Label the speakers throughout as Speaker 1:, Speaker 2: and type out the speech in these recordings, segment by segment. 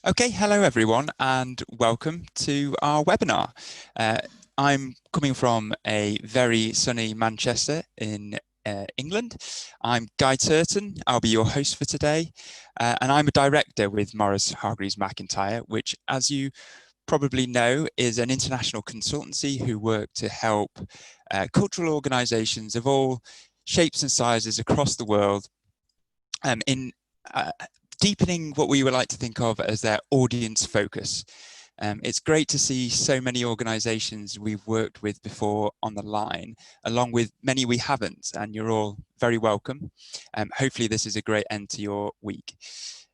Speaker 1: Okay, hello everyone and welcome to our webinar. I'm coming from a very sunny Manchester in England. I'm Guy Turton, I'll be your host for today, and I'm a director with Morris Hargreaves McIntyre, which, as you probably know, is an international consultancy who work to help cultural organisations of all shapes and sizes across the world in deepening what we would like to think of as their audience focus. It's great to see so many organisations we've worked with before on the line, along with many we haven't, and you're all very welcome. Hopefully this is a great end to your week.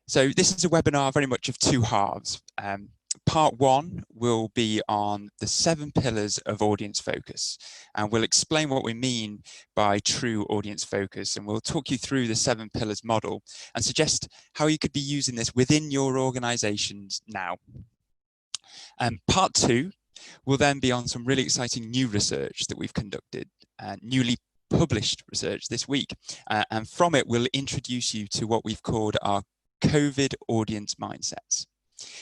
Speaker 1: So this is a webinar very much of two halves. Part one will be on the 7 pillars of audience focus, and we'll explain what we mean by true audience focus, and we'll talk you through the 7 pillars model and suggest how you could be using this within your organizations now. Part two will then be on some really exciting new research that we've conducted, newly published research this week, and from it we'll introduce you to what we've called our COVID audience mindsets.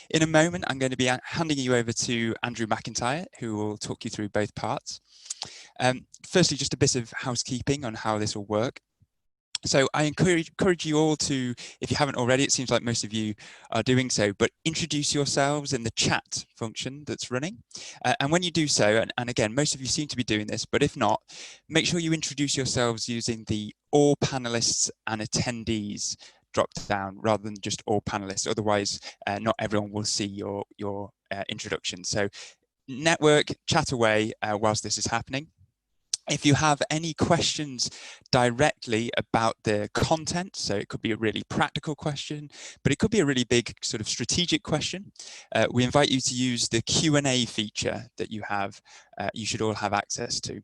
Speaker 1: In a moment, I'm going to be handing you over to Andrew McIntyre, who will talk you through both parts. Firstly, just a bit of housekeeping on how this will work. So I encourage you all to, if you haven't already, it seems like most of you are doing so, but introduce yourselves in the chat function that's running. And when you do so, and again, most of you seem to be doing this, but if not, make sure you introduce yourselves using the all panelists and attendees drop down rather than just all panelists. Otherwise, not everyone will see your introduction. So network, chat away whilst this is happening. If you have any questions directly about the content, so it could be a really practical question, but it could be a really big sort of strategic question, we invite you to use the Q&A feature that you have, you should all have access to.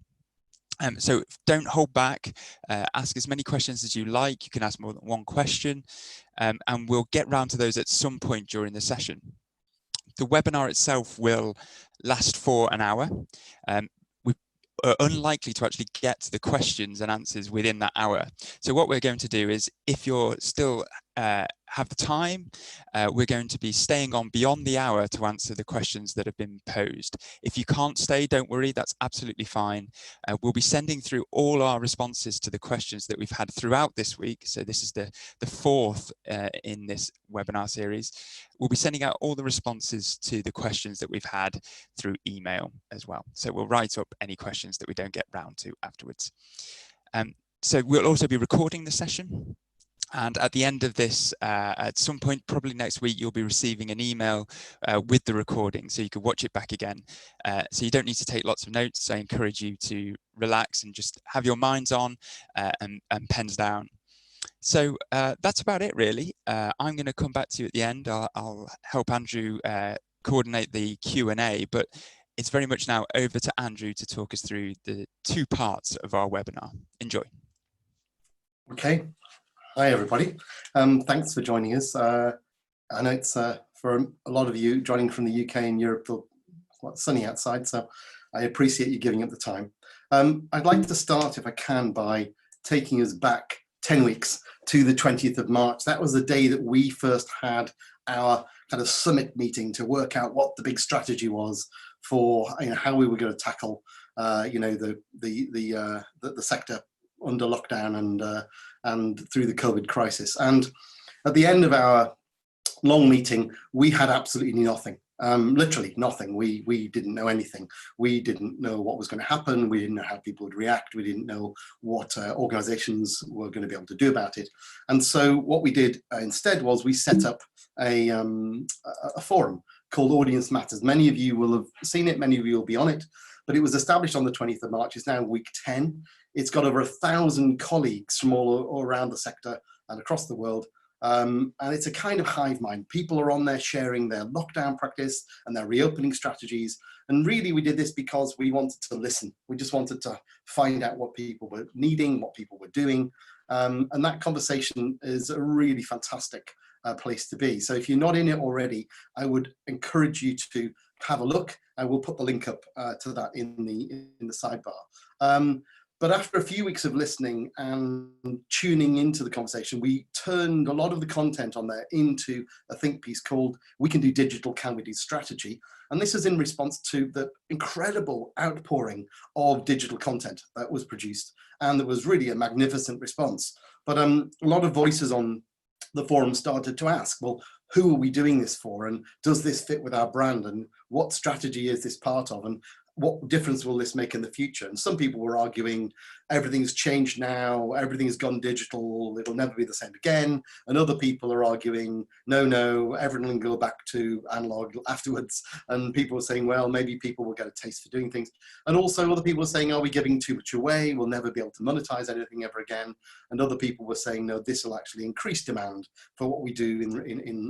Speaker 1: So don't hold back, ask as many questions as you like. You can ask more than one question, and we'll get round to those at some point during the session. The webinar itself will last for an hour. We are unlikely to actually get to the questions and answers within that hour. So what we're going to do is, if you're still have the time, we're going to be staying on beyond the hour to answer the questions that have been posed. If you can't stay, don't worry, that's absolutely fine. We'll be sending through all our responses to the questions that we've had throughout this week. So this is the fourth in this webinar series. We'll be sending out all the responses to the questions that we've had through email as well. So we'll write up any questions that we don't get round to afterwards. So we'll also be recording the session. And at the end of this, at some point, probably next week, you'll be receiving an email with the recording, so you can watch it back again. So you don't need to take lots of notes. I encourage you to relax and just have your minds on and pens down. So that's about it, really. I'm going to come back to you at the end. I'll help Andrew coordinate the Q&A, but it's very much now over to Andrew to talk us through the 2 parts of our webinar. Enjoy.
Speaker 2: Okay. Hi, everybody. Thanks for joining us. I know it's for a lot of you joining from the UK and Europe, it's quite sunny outside, so I appreciate you giving up the time. I'd like to start, if I can, by taking us back 10 weeks to the 20th of March. That was the day that we first had our kind of summit meeting to work out what the big strategy was for how we were going to tackle the sector under lockdown and through the COVID crisis. And at the end of our long meeting, we had absolutely nothing, literally nothing. We didn't know anything. We didn't know what was going to happen. We didn't know how people would react. We didn't know what organizations were going to be able to do about it. And so what we did instead was we set up a forum called Audience Matters. Many of you will have seen it. Many of you will be on it. But it was established on the 20th of March. It's now week 10. It's got over 1,000 colleagues from all around the sector and across the world. And it's a kind of hive mind. People are on there sharing their lockdown practice and their reopening strategies. And really, we did this because we wanted to listen. We just wanted to find out what people were needing, what people were doing. And that conversation is a really fantastic place to be. So if you're not in it already, I would encourage you to have a look. I will put the link up to that in the sidebar. But after a few weeks of listening and tuning into the conversation, we turned a lot of the content on there into a think piece called We Can Do Digital, Can We Do Strategy? And this is in response to the incredible outpouring of digital content that was produced. And there was really a magnificent response. But a lot of voices on the forum started to ask, well, who are we doing this for? And does this fit with our brand? And what strategy is this part of? And what difference will this make in the future? And some people were arguing everything's changed now, everything has gone digital, it'll never be the same again. And other people are arguing, no, everything will go back to analog afterwards. And people were saying, well, maybe people will get a taste for doing things. And also other people were saying, are we giving too much away? We'll never be able to monetize anything ever again. And other people were saying, no, this will actually increase demand for what we do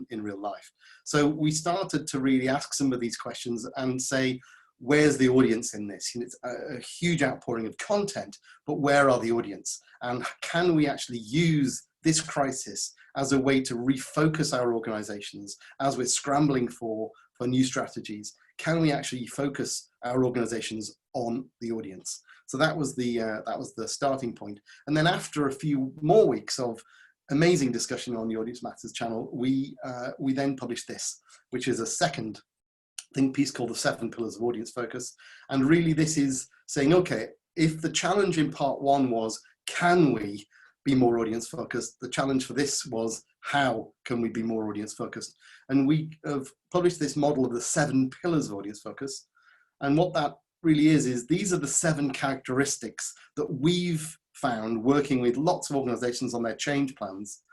Speaker 2: in real life. So we started to really ask some of these questions and say, where's the audience in this? It's a huge outpouring of content, but where are the audience? And can we actually use this crisis as a way to refocus our organizations as we're scrambling for new strategies? Can we actually focus our organizations on the audience? So that was the starting point. And then after a few more weeks of amazing discussion on the Audience Matters channel, we then published this, which is a second think piece called The 7 Pillars of Audience Focus. And really this is saying, okay, if the challenge in part 1 was, can we be more audience focused? The challenge for this was, how can we be more audience focused? And we have published this model of the 7 pillars of audience focus. And what that really is these are the 7 characteristics that we've found working with lots of organizations on their change plans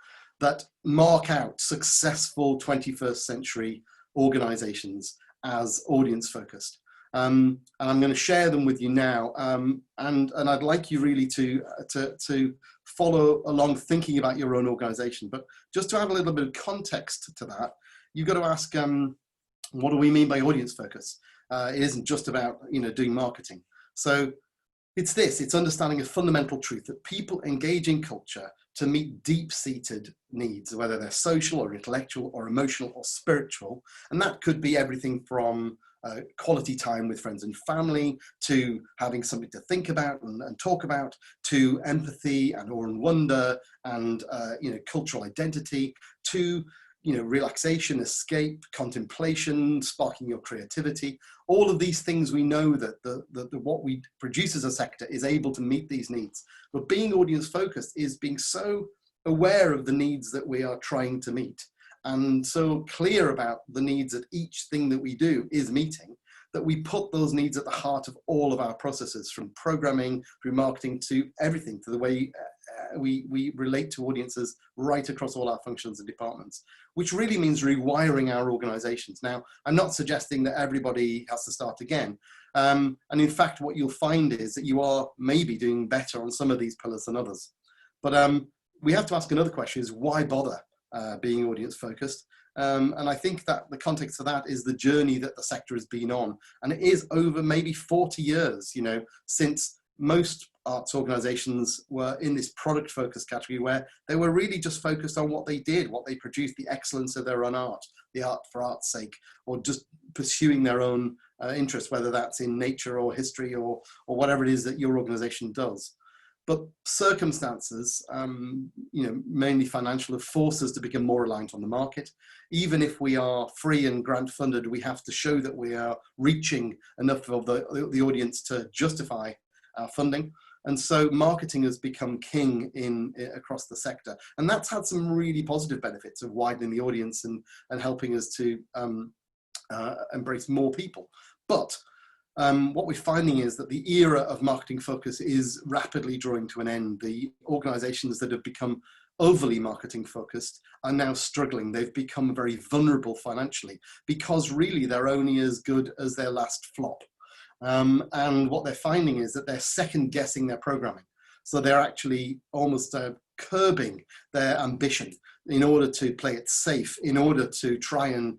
Speaker 2: that mark out successful 21st century organizations as audience focused. And I'm going to share them with you now. And I'd like you really to follow along thinking about your own organization. But just to add a little bit of context to that, you've got to ask, what do we mean by audience focus? It isn't just about, doing marketing. So it's understanding a fundamental truth that people engage in culture to meet deep-seated needs, whether they're social or intellectual or emotional or spiritual. And that could be everything from quality time with friends and family, to having something to think about and talk about, to empathy and awe and wonder and cultural identity, to relaxation, escape, contemplation, sparking your creativity. All of these things, we know that what we produce as a sector is able to meet these needs. But being audience focused is being so aware of the needs that we are trying to meet, and so clear about the needs that each thing that we do is meeting, that we put those needs at the heart of all of our processes, from programming through marketing to everything, to the way we relate to audiences right across all our functions and departments, which really means rewiring our organizations. Now, I'm not suggesting that everybody has to start again. And in fact, what you'll find is that you are maybe doing better on some of these pillars than others. But we have to ask another question, is why bother being audience focused? And I think that the context of that is the journey that the sector has been on. And it is over maybe 40 years, since most arts organizations were in this product focused category, where they were really just focused on what they did, what they produced, the excellence of their own art, the art for art's sake, or just pursuing their own interest, whether that's in nature or history or whatever it is that your organization does. But circumstances, mainly financial, have forced us to become more reliant on the market. Even if we are free and grant funded, we have to show that we are reaching enough of the audience to justify our funding. And so marketing has become king across the sector. And that's had some really positive benefits of widening the audience and helping us to embrace more people. But what we're finding is that the era of marketing focus is rapidly drawing to an end. The organizations that have become overly marketing focused are now struggling. They've become very vulnerable financially because really they're only as good as their last flop. And what they're finding is that they're second guessing their programming. So they're actually almost curbing their ambition in order to play it safe, in order to try and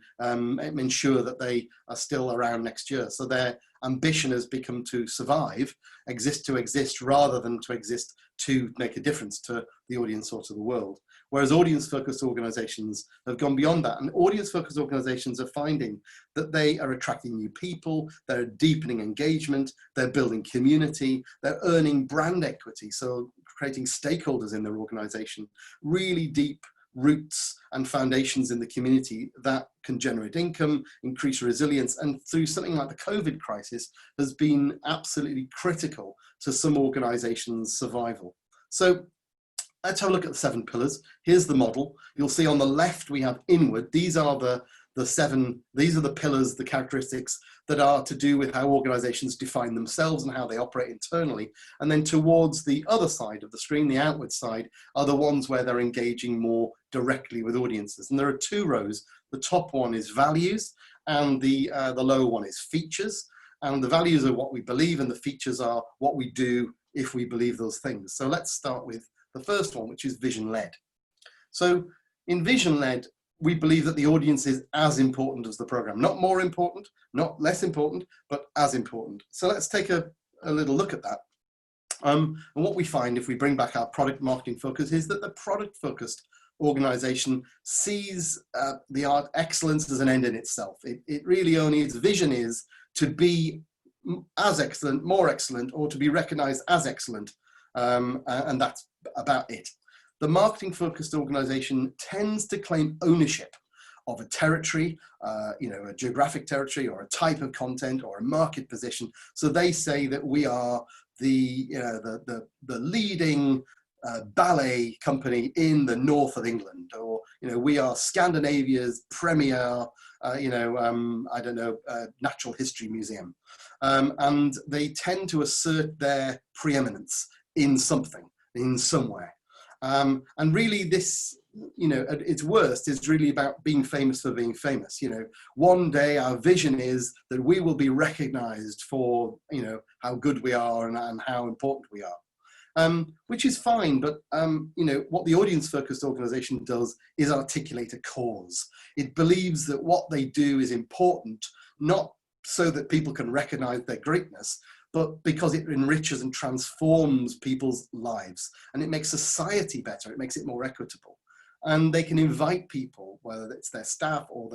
Speaker 2: ensure that they are still around next year. So their ambition has become to survive, exist to exist, rather than to exist to make a difference to the audience or to the world, whereas audience-focused organizations have gone beyond that. And audience-focused organizations are finding that they are attracting new people, they're deepening engagement, they're building community, they're earning brand equity, so creating stakeholders in their organization, really deep roots and foundations in the community that can generate income, increase resilience, and through something like the COVID crisis has been absolutely critical to some organizations' survival. So let's have a look at the 7 pillars. Here's the model. You'll see on the left we have inward. These are the 7, these are the pillars, the characteristics that are to do with how organizations define themselves and how they operate internally. And then towards the other side of the screen, the outward side, are the ones where they're engaging more directly with audiences. And there are 2 rows. The top one is values, and the lower one is features. And the values are what we believe, and the features are what we do if we believe those things. So let's start with the first one, which is vision-led. So in vision-led, we believe that the audience is as important as the program, not more important, not less important, but as important. So let's take a little look at that. And what we find if we bring back our product marketing focus is that the product-focused organization sees the art excellence as an end in itself. It really only, its vision is to be as excellent, more excellent, or to be recognized as excellent. And that's about it. The marketing focused organization tends to claim ownership of a territory, a geographic territory or a type of content or a market position. So they say that we are the leading ballet company in the north of England, or we are Scandinavia's premier natural history museum, and they tend to assert their preeminence in something, in somewhere. And really this, at its worst, is really about being famous for being famous. One day our vision is that we will be recognized for, how good we are and how important we are, which is fine. But, what the audience-focused organization does is articulate a cause. It believes that what they do is important, not so that people can recognize their greatness, but because it enriches and transforms people's lives, and it makes society better, it makes it more equitable. And they can invite people, whether it's their staff or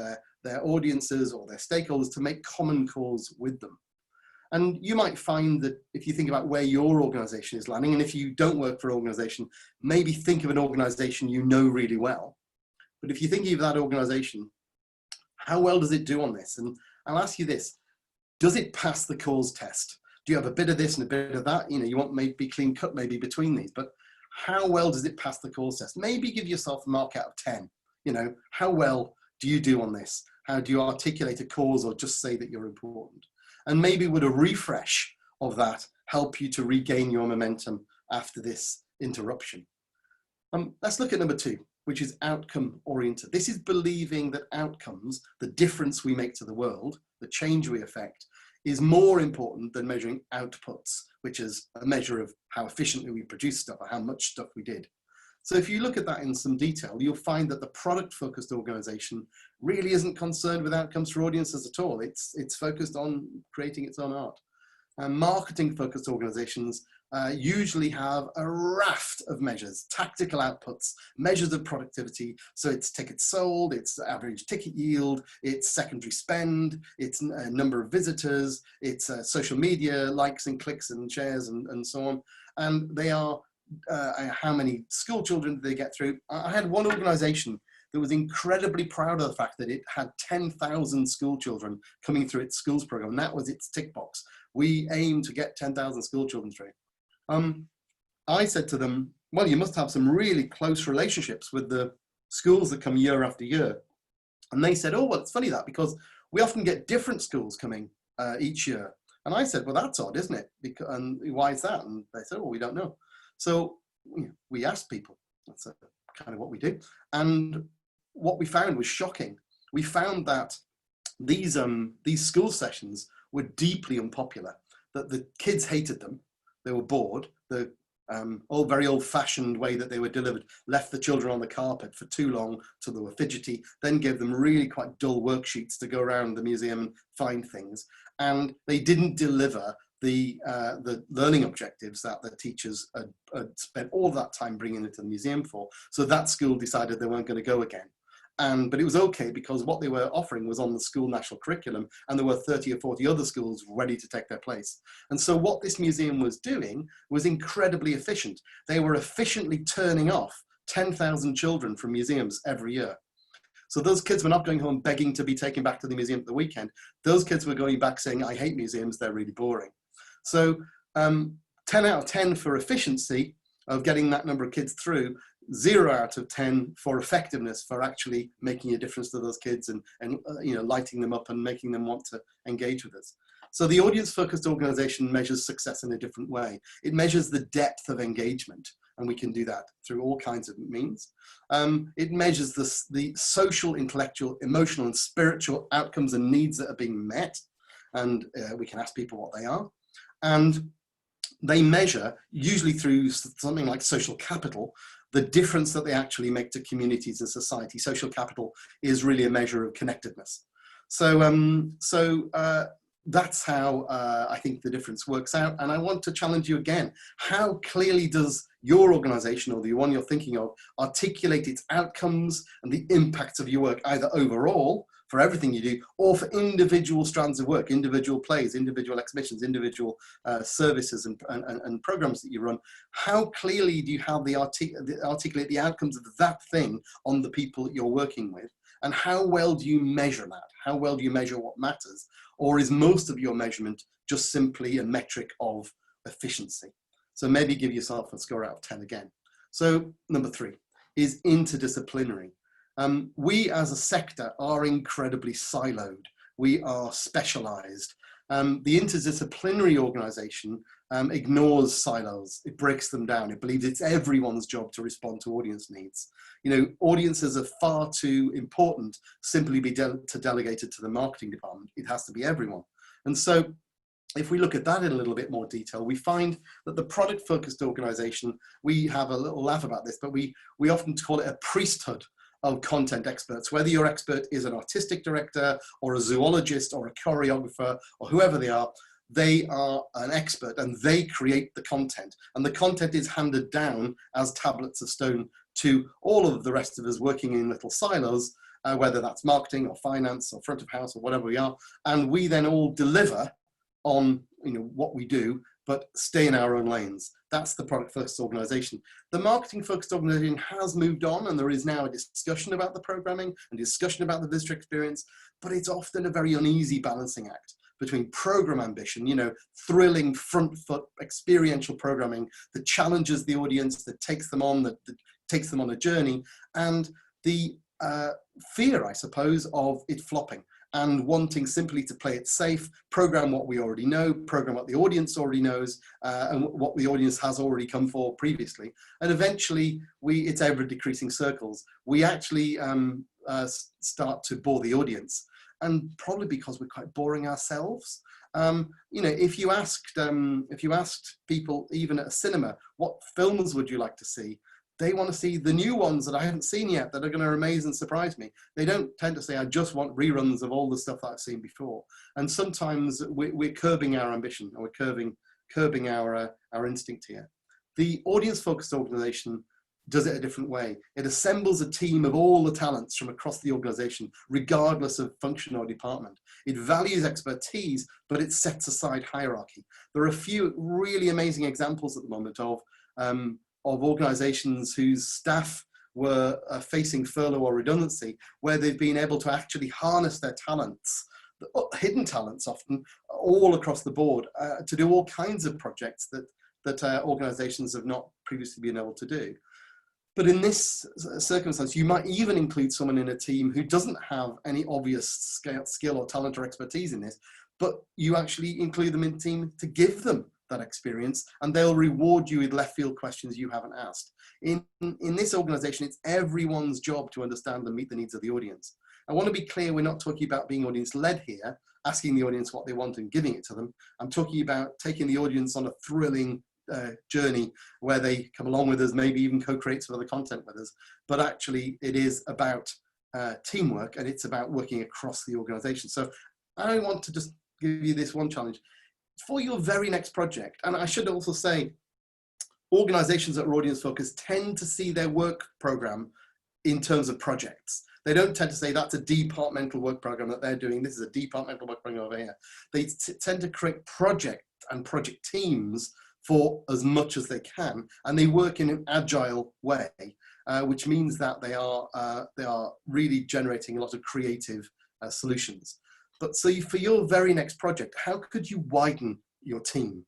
Speaker 2: their audiences or their stakeholders, to make common cause with them. And you might find that if you think about where your organization is landing, and if you don't work for an organization, maybe think of an organization you know really well. But if you're thinking of that organization, how well does it do on this? And I'll ask you this: does it pass the cause test? Do you have a bit of this and a bit of that? You want maybe clean cut maybe between these, but how well does it pass the cause test? Maybe give yourself a mark out of 10. How well do you do on this? How do you articulate a cause or just say that you're important? And maybe would a refresh of that help you to regain your momentum after this interruption? Let's look at number 2, which is outcome oriented. This is believing that outcomes, the difference we make to the world, the change we affect, is more important than measuring outputs, which is a measure of how efficiently we produce stuff or how much stuff we did. So if you look at that in some detail, you'll find that the product-focused organization really isn't concerned with outcomes for audiences at all. It's focused on creating its own art. And marketing-focused organizations usually have a raft of measures, tactical outputs, measures of productivity. So it's tickets sold, it's average ticket yield, it's secondary spend, it's a number of visitors, it's social media likes and clicks and shares and so on. And they are how many school children did they get through. I had one organization that was incredibly proud of the fact that it had 10,000 school children coming through its schools program, and that was its tick box. We aim to get 10,000 school children through. I said to them, well, you must have some really close relationships with the schools that come year after year. And they said, oh, well, it's funny that, because we often get different schools coming each year. And I said, well, that's odd, isn't it? And why is that? And they said, well, we don't know. So we asked people. That's kind of what we do. And what we found was shocking. We found that these school sessions were deeply unpopular, that the kids hated them. They were bored. The very old-fashioned way that they were delivered left the children on the carpet for too long till they were fidgety, then gave them really quite dull worksheets to go around the museum and find things. And they didn't deliver the learning objectives that the teachers had spent all that time bringing into the museum for. So that school decided they weren't going to go again. But it was okay because what they were offering was on the school national curriculum, and there were 30 or 40 other schools ready to take their place. And so what this museum was doing was incredibly efficient. They were efficiently turning off 10,000 children from museums every year. So those kids were not going home begging to be taken back to the museum at the weekend. Those kids were going back saying, I hate museums, they're really boring. So 10 out of 10 for efficiency of getting that number of kids through, 0 out of 10 for effectiveness, for actually making a difference to those kids and lighting them up and making them want to engage with us. So the audience-focused organization measures success in a different way. It measures the depth of engagement, and we can do that through all kinds of means. It measures the social, intellectual, emotional, and spiritual outcomes and needs that are being met, and we can ask people what they are. And they measure, usually through something like social capital, the difference that they actually make to communities and society. Social capital is really a measure of connectedness. So, that's how I think the difference works out. And I want to challenge you again. How clearly does your organization, or the one you're thinking of, articulate its outcomes and the impacts of your work, either overall for everything you do, or for individual strands of work, individual plays, individual exhibitions, individual services and programs that you run? How clearly do you have articulate the outcomes of that thing on the people that you're working with? And how well do you measure that? How well do you measure what matters? Or is most of your measurement just simply a metric of efficiency? So maybe give yourself a score out of 10 again. So number 3 is interdisciplinary. We as a sector are incredibly siloed. We are specialized. The interdisciplinary organization ignores silos. It breaks them down. It believes it's everyone's job to respond to audience needs. Audiences are far too important simply be delegated to the marketing department. It has to be everyone. And so if we look at that in a little bit more detail, we find that the product-focused organization, we have a little laugh about this, but we often call it a priesthood of content experts. Whether your expert is an artistic director or a zoologist or a choreographer or whoever they are an expert, and they create the content. And the content is handed down as tablets of stone to all of the rest of us working in little silos, whether that's marketing or finance or front of house or whatever we are. And we then all deliver on what we do, but stay in our own lanes. That's the product-focused organization. The marketing-focused organization has moved on, and there is now a discussion about the programming and discussion about the visitor experience, but it's often a very uneasy balancing act between program ambition, thrilling front foot experiential programming that challenges the audience, that takes them on, that takes them on a journey, and the fear, I suppose, of it flopping, and wanting simply to play it safe, program what we already know, program what the audience already knows, and what the audience has already come for previously. And eventually, it's ever decreasing circles. We actually start to bore the audience, and probably because we're quite boring ourselves. If you asked people, even at a cinema, what films would you like to see? They want to see the new ones that I haven't seen yet that are going to amaze and surprise me. They don't tend to say, I just want reruns of all the stuff that I've seen before. And sometimes we're curbing our ambition, or we're curbing our instinct here. The audience-focused organization does it a different way. It assembles a team of all the talents from across the organization, regardless of function or department. It values expertise, but it sets aside hierarchy. There are a few really amazing examples at the moment of organizations whose staff were facing furlough or redundancy, where they've been able to actually harness their talents, hidden talents often, all across the board, to do all kinds of projects that organizations have not previously been able to do. But in this circumstance, you might even include someone in a team who doesn't have any obvious skill or talent or expertise in this, but you actually include them in the team to give them that experience, and they'll reward you with left field questions you haven't asked. In this organization, it's everyone's job to understand and meet the needs of the audience. I want to be clear, we're not talking about being audience-led here, asking the audience what they want and giving it to them. I'm talking about taking the audience on a thrilling journey where they come along with us, maybe even co-create some other content with us. But actually, it is about teamwork, and it's about working across the organization. So I want to just give you this one challenge. for your very next project. And I should also say, organizations that are audience focused tend to see their work program in terms of projects. They don't tend to say that's a departmental work program that they're doing. This is a departmental work program over here. They tend to create project and project teams for as much as they can, and they work in an agile way, which means that they are really generating a lot of creative solutions. But so for your very next project, how could you widen your team?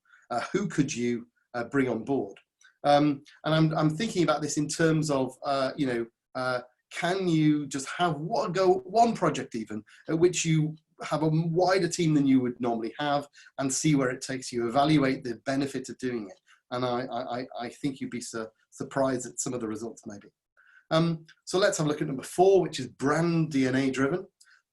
Speaker 2: Who could you bring on board? And I'm thinking about this in terms of, can you just have one project even at which you have a wider team than you would normally have and see where it takes you, evaluate the benefit of doing it. And I think you'd be surprised at some of the results maybe. So let's have a look at number 4, which is brand DNA driven.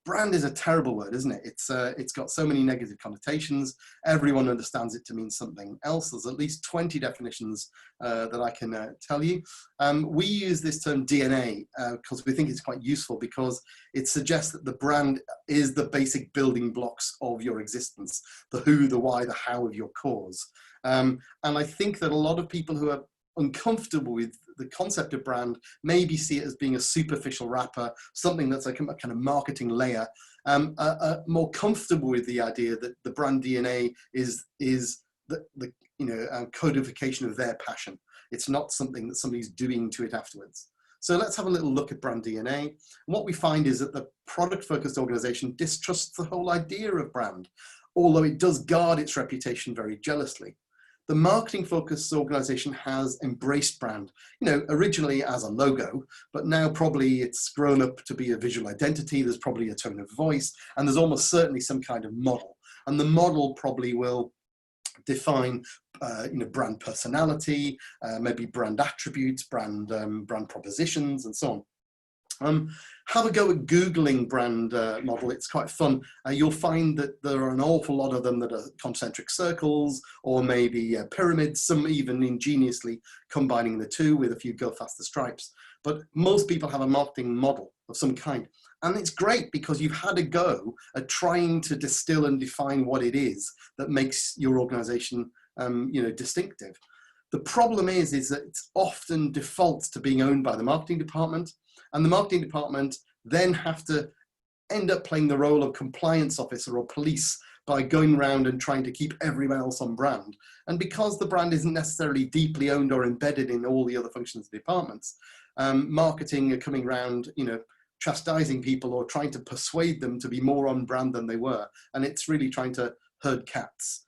Speaker 2: Brand is a terrible word, isn't it? It's got so many negative connotations. Everyone understands it to mean something else. There's at least 20 definitions that I can tell you. We use this term DNA because we think it's quite useful, because it suggests that the brand is the basic building blocks of your existence, the who, the why, the how of your cause. And I think that a lot of people who are uncomfortable with the concept of brand maybe see it as being a superficial wrapper, something that's like a kind of marketing layer, more comfortable with the idea that the brand DNA is the codification of their passion. It's not something that somebody's doing to it afterwards. So let's have a little look at brand DNA. And what we find is that the product-focused organization distrusts the whole idea of brand, although it does guard its reputation very jealously. The marketing-focused organization has embraced brand, originally as a logo, but now probably it's grown up to be a visual identity. There's probably a tone of voice, and there's almost certainly some kind of model. And the model probably will define, brand personality, maybe brand attributes, brand propositions, and so on. Have a go at Googling brand model. It's quite fun. You'll find that there are an awful lot of them that are concentric circles or maybe pyramids, some even ingeniously combining the two with a few go faster stripes. But most people have a marketing model of some kind. And it's great because you've had a go at trying to distill and define what it is that makes your organization distinctive. The problem is that it's often defaults to being owned by the marketing department, and the marketing department then have to end up playing the role of compliance officer or police by going around and trying to keep everyone else on brand. And because the brand isn't necessarily deeply owned or embedded in all the other functions of the departments, marketing are coming around, chastising people or trying to persuade them to be more on brand than they were. And it's really trying to herd cats.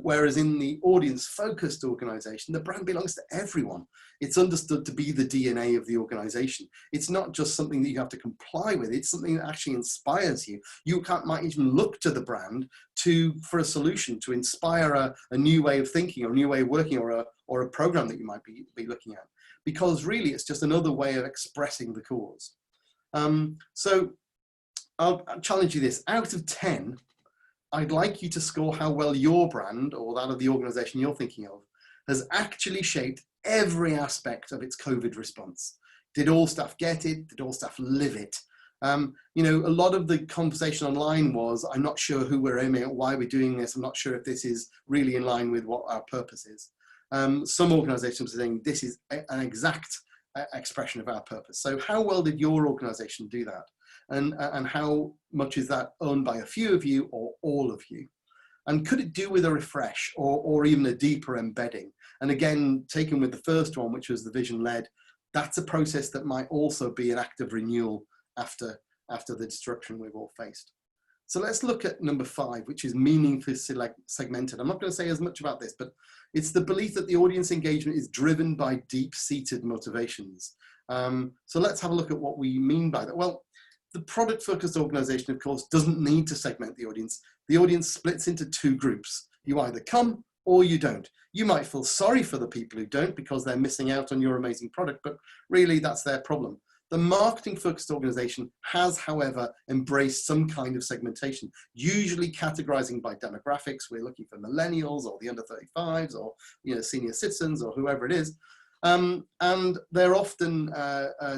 Speaker 2: Whereas in the audience-focused organization, the brand belongs to everyone. It's understood to be the DNA of the organization. It's not just something that you have to comply with. It's something that actually inspires you. You might even look to the brand for a solution, to inspire a new way of thinking or a new way of working or a program that you might be looking at. Because really, it's just another way of expressing the cause. So I'll challenge you this. Out of 10, I'd like you to score how well your brand, or that of the organization you're thinking of, has actually shaped every aspect of its COVID response. Did all staff get it? Did all staff live it? A lot of the conversation online was, I'm not sure who we're aiming at, why we're doing this. I'm not sure if this is really in line with what our purpose is. Some organizations are saying this is an exact expression of our purpose. So how well did your organization do that? And how much is that owned by a few of you or all of you? And could it do with a refresh or even a deeper embedding? And again, taken with the first one, which was the vision-led, that's a process that might also be an act of renewal after the disruption we've all faced. So let's look at number 5, which is meaningfully segmented. I'm not going to say as much about this, but it's the belief that the audience engagement is driven by deep-seated motivations. So let's have a look at what we mean by that. Well, the product-focused organization, of course, doesn't need to segment the audience. The audience splits into 2 groups. You either come or you don't. You might feel sorry for the people who don't because they're missing out on your amazing product, but really that's their problem. The marketing-focused organization has, however, embraced some kind of segmentation, usually categorizing by demographics. We're looking for millennials or the under 35s or senior citizens or whoever it is. And they're often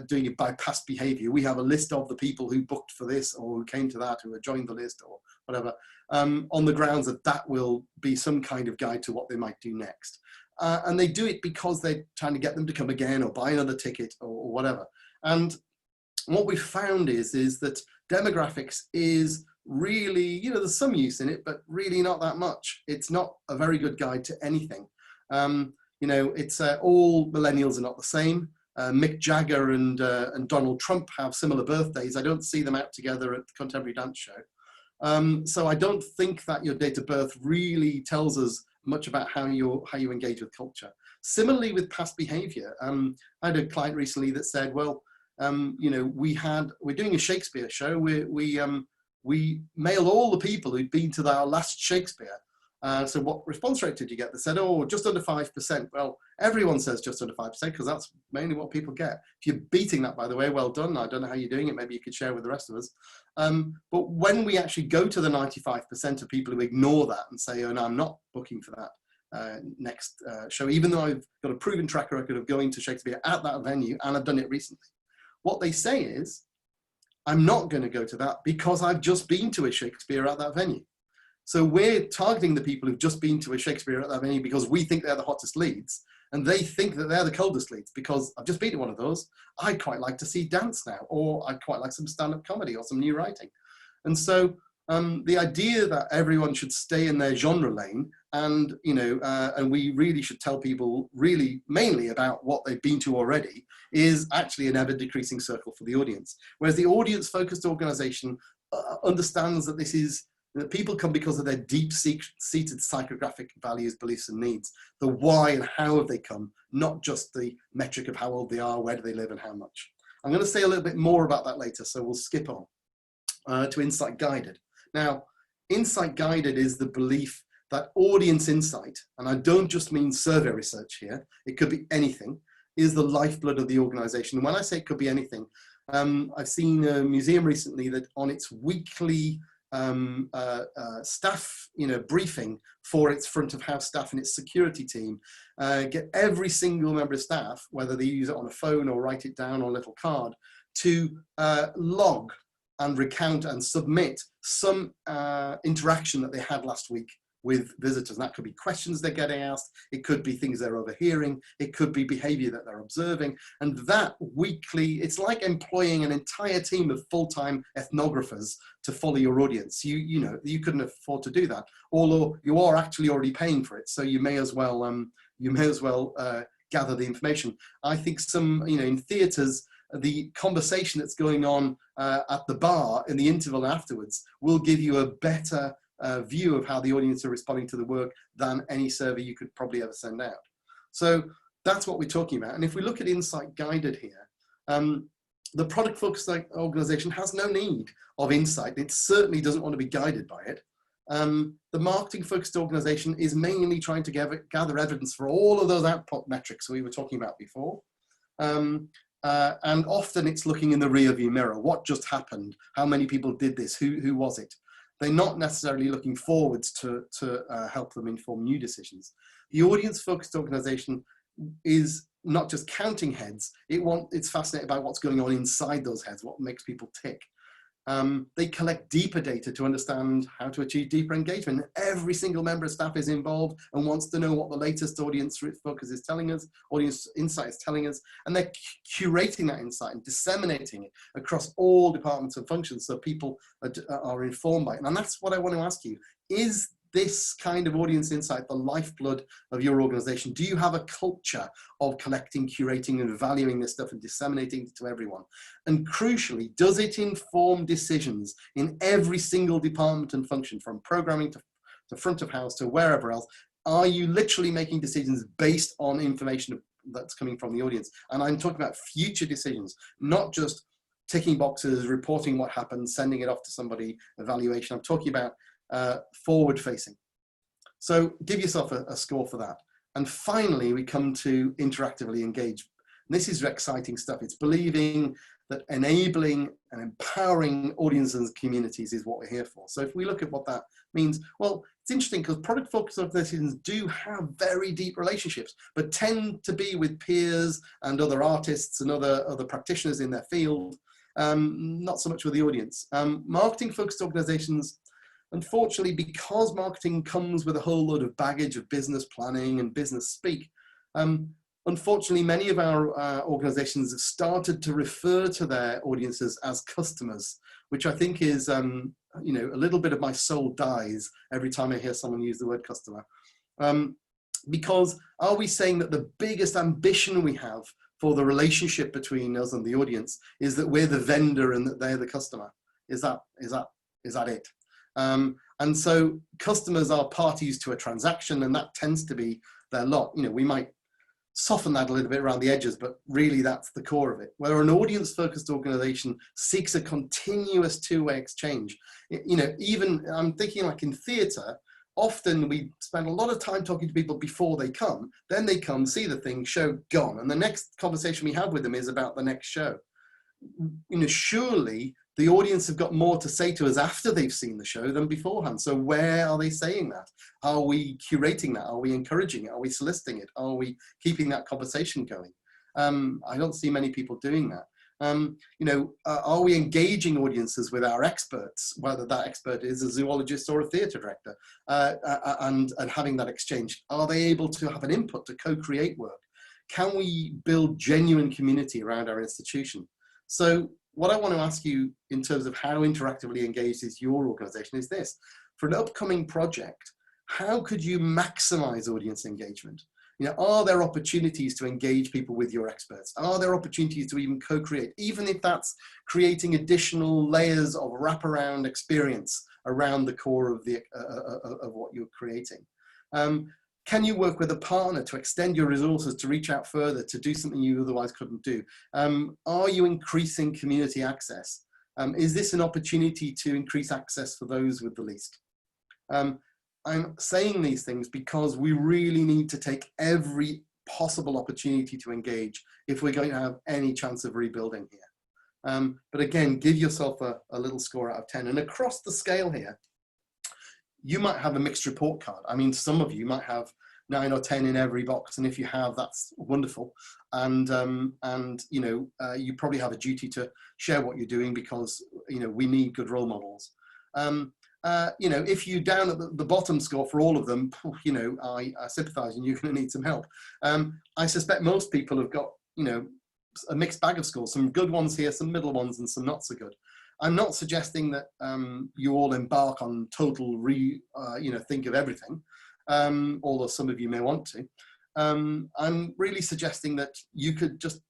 Speaker 2: doing it by past behavior. We have a list of the people who booked for this or who came to that, who have joined the list or whatever, on the grounds that that will be some kind of guide to what they might do next. And they do it because they're trying to get them to come again or buy another ticket or whatever. And what we found is that demographics is really, you know, there's some use in it, but really not that much. It's not a very good guide to anything. You know, it's all millennials are not the same. Mick Jagger and Donald Trump have similar birthdays. I don't see them out together at the Contemporary Dance Show. So I don't think that your date of birth really tells us much about how you engage with culture. Similarly with past behavior, I had a client recently that said, well, you know, we're doing a Shakespeare show. We mailed all the people who'd been to our last Shakespeare. So what response rate did you get? They said, oh, just under 5%. Well, everyone says just under 5% because that's mainly what people get. If you're beating that, by the way, well done. I don't know how you're doing it. Maybe you could share with the rest of us. But when we actually go to the 95% of people who ignore that and say, oh, no, I'm not booking for that next show, even though I've got a proven track record of going to Shakespeare at that venue, and I've done it recently. What they say is, I'm not going to go to that because I've just been to a Shakespeare at that venue. So we're targeting the people who've just been to a Shakespeare at that venue because we think they're the hottest leads, and they think that they're the coldest leads because I've just been to one of those. I'd quite like to see dance now, or I'd quite like some stand-up comedy or some new writing. And so the idea that everyone should stay in their genre lane, and you know, and we really should tell people really mainly about what they've been to already, is actually an ever-decreasing circle for the audience. Whereas the audience-focused organization understands that this is that people come because of their deep-seated psychographic values, beliefs, and needs. The why and how have they come, not just the metric of how old they are, where do they live, and how much. I'm going to say a little bit more about that later, so we'll skip on to insight guided. Now, insight guided is the belief that audience insight, and I don't just mean survey research here, it could be anything, is the lifeblood of the organization. And when I say it could be anything, I've seen a museum recently that on its weekly staff, you know, briefing for its front of house staff and its security team, get every single member of staff, whether they use it on a phone or write it down on a little card, to log and recount and submit some interaction that they had last week with visitors. And that could be questions they're getting asked, it could be things they're overhearing, it could be behavior that they're observing. And that weekly, it's like employing an entire team of full-time ethnographers to follow your audience. You know, you couldn't afford to do that, although you are actually already paying for it. So you may as well gather the information. I think some, you know, in theatres, the conversation that's going on at the bar in the interval afterwards will give you a better view of how the audience are responding to the work than any survey you could probably ever send out. So that's what we're talking about. And if we look at insight guided here, the product focused organization has no need of insight. It certainly doesn't want to be guided by it. The marketing focused organization is mainly trying to gather evidence for all of those output metrics we were talking about before. And often it's looking in the rear view mirror. What just happened? How many people did this? Who was it? They're not necessarily looking forwards to help them inform new decisions. The audience-focused organization is not just counting heads, it's fascinated by what's going on inside those heads, what makes people tick. They collect deeper data to understand how to achieve deeper engagement. Every single member of staff is involved and wants to know what the latest audience focus is telling us, audience insight is telling us, and they're curating that insight and disseminating it across all departments and functions so people are informed by it. And that's what I want to ask you. Is this kind of audience insight the lifeblood of your organization? Do you have a culture of collecting, curating, and valuing this stuff and disseminating it to everyone? And crucially, does it inform decisions in every single department and function, from programming to front of house to wherever else? Are you literally making decisions based on information that's coming from the audience? And I'm talking about future decisions, not just ticking boxes, reporting what happened, sending it off to somebody, evaluation. I'm talking about forward facing. So give yourself a score for that. And finally, we come to interactively engage. And this is exciting stuff. It's believing that enabling and empowering audiences and communities is what we're here for. So if we look at what that means, well, it's interesting because product-focused organizations do have very deep relationships, but tend to be with peers and other artists and other practitioners in their field, not so much with the audience. Marketing-focused organizations, unfortunately, because marketing comes with a whole load of baggage of business planning and business speak, unfortunately, many of our organizations have started to refer to their audiences as customers, which I think is, you know, a little bit of my soul dies every time I hear someone use the word customer. Because are we saying that the biggest ambition we have for the relationship between us and the audience is that we're the vendor and that they're the customer? Is that it? And so customers are parties to a transaction, and that tends to be their lot. You know, we might soften that a little bit around the edges, but really that's the core of it. Where an audience-focused organization seeks a continuous two-way exchange. You know, even I'm thinking like in theatre, often we spend a lot of time talking to people before they come, then they come, see the thing, show, gone. And the next conversation we have with them is about the next show. You know, surely the audience have got more to say to us after they've seen the show than beforehand. So where are they saying that? Are we curating that? Are we encouraging it? Are we soliciting it? Are we keeping that conversation going? I don't see many people doing that. You know, are we engaging audiences with our experts, whether that expert is a zoologist or a theatre director, and having that exchange? Are they able to have an input to co-create work? Can we build genuine community around our institution? So what I want to ask you in terms of how interactively engaged is your organization is this: for an upcoming project, how could you maximize audience engagement? You know, are there opportunities to engage people with your experts? Are there opportunities to even co-create, even if that's creating additional layers of wraparound experience around the core of of what you're creating? Can you work with a partner to extend your resources to reach out further, to do something you otherwise couldn't do? Are you increasing community access? Is this an opportunity to increase access for those with the least? I'm saying these things because we really need to take every possible opportunity to engage if we're going to have any chance of rebuilding here. But again, give yourself a little score out of 10. And across the scale here, you might have a mixed report card. I mean, some of you might have 9 or 10 in every box, and if you have, that's wonderful. And you know, you probably have a duty to share what you're doing because, you know, we need good role models. You know, if you down at the bottom score for all of them, you know, I sympathize and you're going to need some help. I suspect most people have got, you know, a mixed bag of scores, some good ones here, some middle ones, and some not so good. I'm not suggesting that you all embark on total you know, think of everything, although some of you may want to. I'm really suggesting that you could just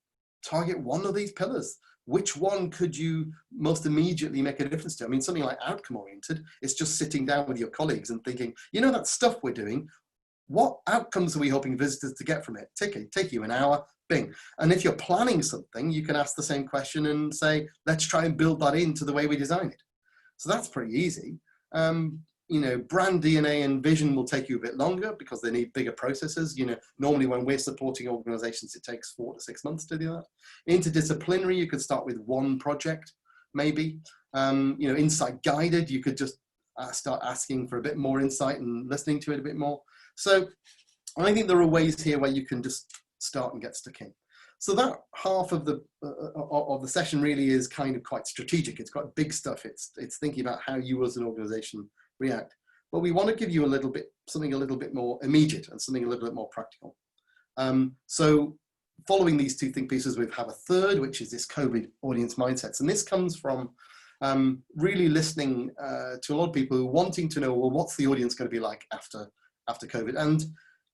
Speaker 2: target one of these pillars. Which one could you most immediately make a difference to? I mean, something like outcome oriented, it's just sitting down with your colleagues and thinking, you know, that stuff we're doing, what outcomes are we hoping visitors to get from it? Take you an hour, bing. And if you're planning something, you can ask the same question and say, let's try and build that into the way we design it. So that's pretty easy. You know, brand DNA and vision will take you a bit longer because they need bigger processes. You know, normally when we're supporting organizations, it takes 4 to 6 months to do that. Interdisciplinary, you could start with one project, maybe. You know, insight guided, you could just start asking for a bit more insight and listening to it a bit more. So I think there are ways here where you can just start and get stuck in. So that half of the session really is kind of quite strategic. It's quite big stuff. It's thinking about how you as an organization react. But we want to give you something a little bit more immediate and something a little bit more practical. So following these two think pieces, we have a third, which is this COVID audience mindsets. And this comes from really listening to a lot of people who are wanting to know, well, what's the audience going to be like after COVID? And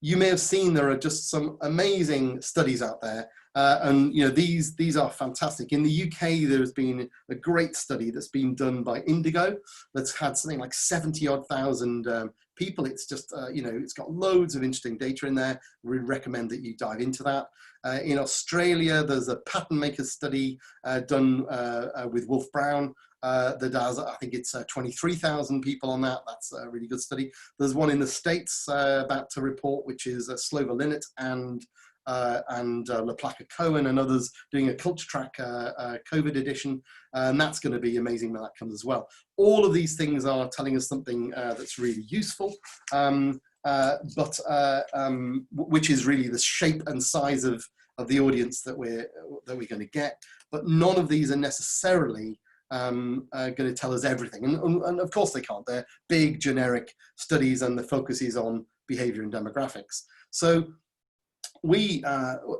Speaker 2: you may have seen there are just some amazing studies out there. And you know, these are fantastic. In the UK, there's been a great study that's been done by Indigo that's had something like 70,000 people. It's just, you know, it's got loads of interesting data in there. We recommend that you dive into that. In Australia, there's a pattern makers study done with Wolf Brown that has, I think it's 23,000 people on that. That's a really good study. There's one in the States about to report, which is Slover Linnet and and LaPlaca Cohen and others doing a Culture Track COVID edition, and that's going to be amazing when that comes as well. All of these things are telling us something that's really useful, which is really the shape and size of the audience that we're going to get. But none of these are necessarily going to tell us everything, and of course they can't. They're big generic studies, and the focus is on behavior and demographics. So we,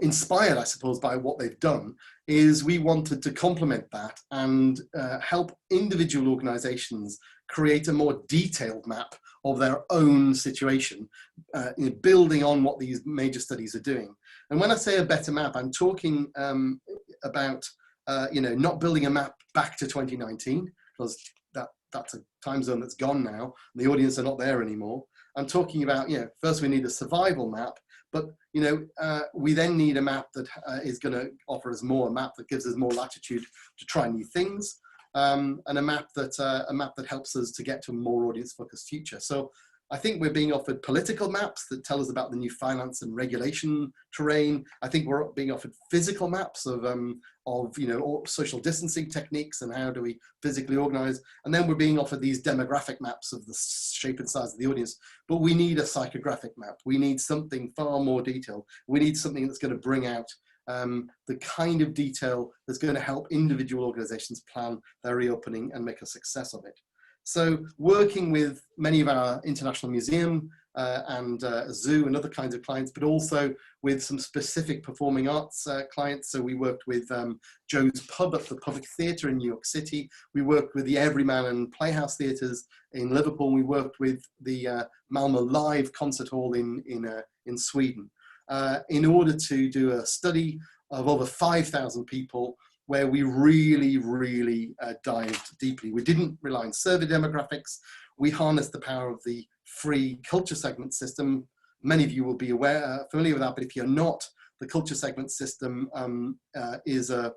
Speaker 2: inspired, I suppose, by what they've done, is we wanted to complement that and help individual organizations create a more detailed map of their own situation, building on what these major studies are doing. And when I say a better map, I'm talking about not building a map back to 2019, because that's a time zone that's gone now. The audience are not there anymore. I'm talking about, first we need a survival map, but we then need a map that is going to offer us more, a map that gives us more latitude to try new things, and a map that helps us to get to a more audience-focused future. So I think we're being offered political maps that tell us about the new finance and regulation terrain. I think we're being offered physical maps of social distancing techniques and how do we physically organize. And then we're being offered these demographic maps of the shape and size of the audience. But we need a psychographic map. We need something far more detailed. We need something that's going to bring out the kind of detail that's going to help individual organizations plan their reopening and make a success of it. So working with many of our international museum and zoo and other kinds of clients, but also with some specific performing arts clients. So we worked with Joe's Pub at the Public Theatre in New York City. We worked with the Everyman and Playhouse Theatres in Liverpool. We worked with the Malmö Live Concert Hall in Sweden in order to do a study of over 5,000 people, where we really dived deeply. We didn't rely on survey demographics. We harnessed the power of the free culture segment system. Many of you will be familiar with that, but if you're not, the culture segment system is a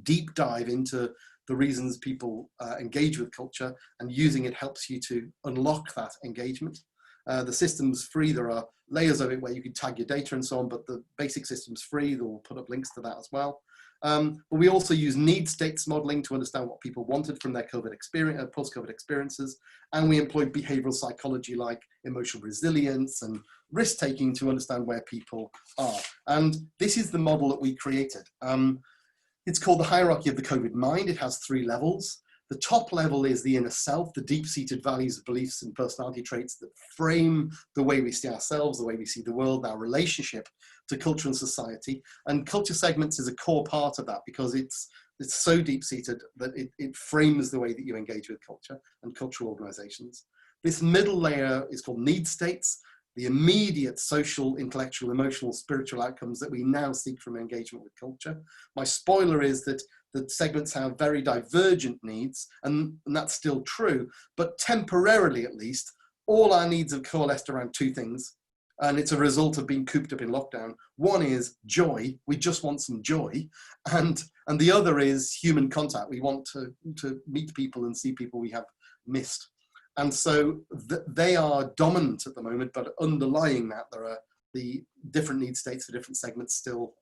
Speaker 2: deep dive into the reasons people engage with culture, and using it helps you to unlock that engagement. The system's free. There are layers of it where you can tag your data and so on, but the basic system's free. We'll put up links to that as well. But we also use need states modeling to understand what people wanted from their COVID experience, post-COVID experiences. And we employ behavioral psychology like emotional resilience and risk-taking to understand where people are. And this is the model that we created. It's called the hierarchy of the COVID mind. It has 3 levels. The top level is the inner self, the deep-seated values, beliefs, and personality traits that frame the way we see ourselves, the way we see the world, our relationship to culture and society. And culture segments is a core part of that because it's so deep-seated that it frames the way that you engage with culture and cultural organizations. This middle layer is called need states, the immediate social, intellectual, emotional, spiritual outcomes that we now seek from engagement with culture. My spoiler is that segments have very divergent needs, and that's still true, but temporarily at least, all our needs have coalesced around 2 things, and it's a result of being cooped up in lockdown. One is joy. We just want some joy, and the other is human contact. We want to meet people and see people we have missed. And so they are dominant at the moment, but underlying that, there are the different need states for different segments still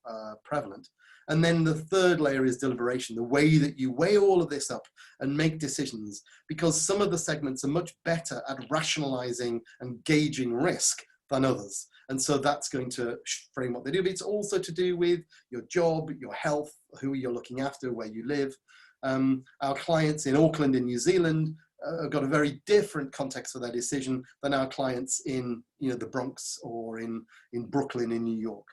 Speaker 2: prevalent. And then the third layer is deliberation, the way that you weigh all of this up and make decisions, because some of the segments are much better at rationalizing and gauging risk than others. And so that's going to frame what they do. But it's also to do with your job, your health, who you're looking after, where you live. Our clients in Auckland in New Zealand have got a very different context for their decision than our clients in the Bronx or in Brooklyn in New York.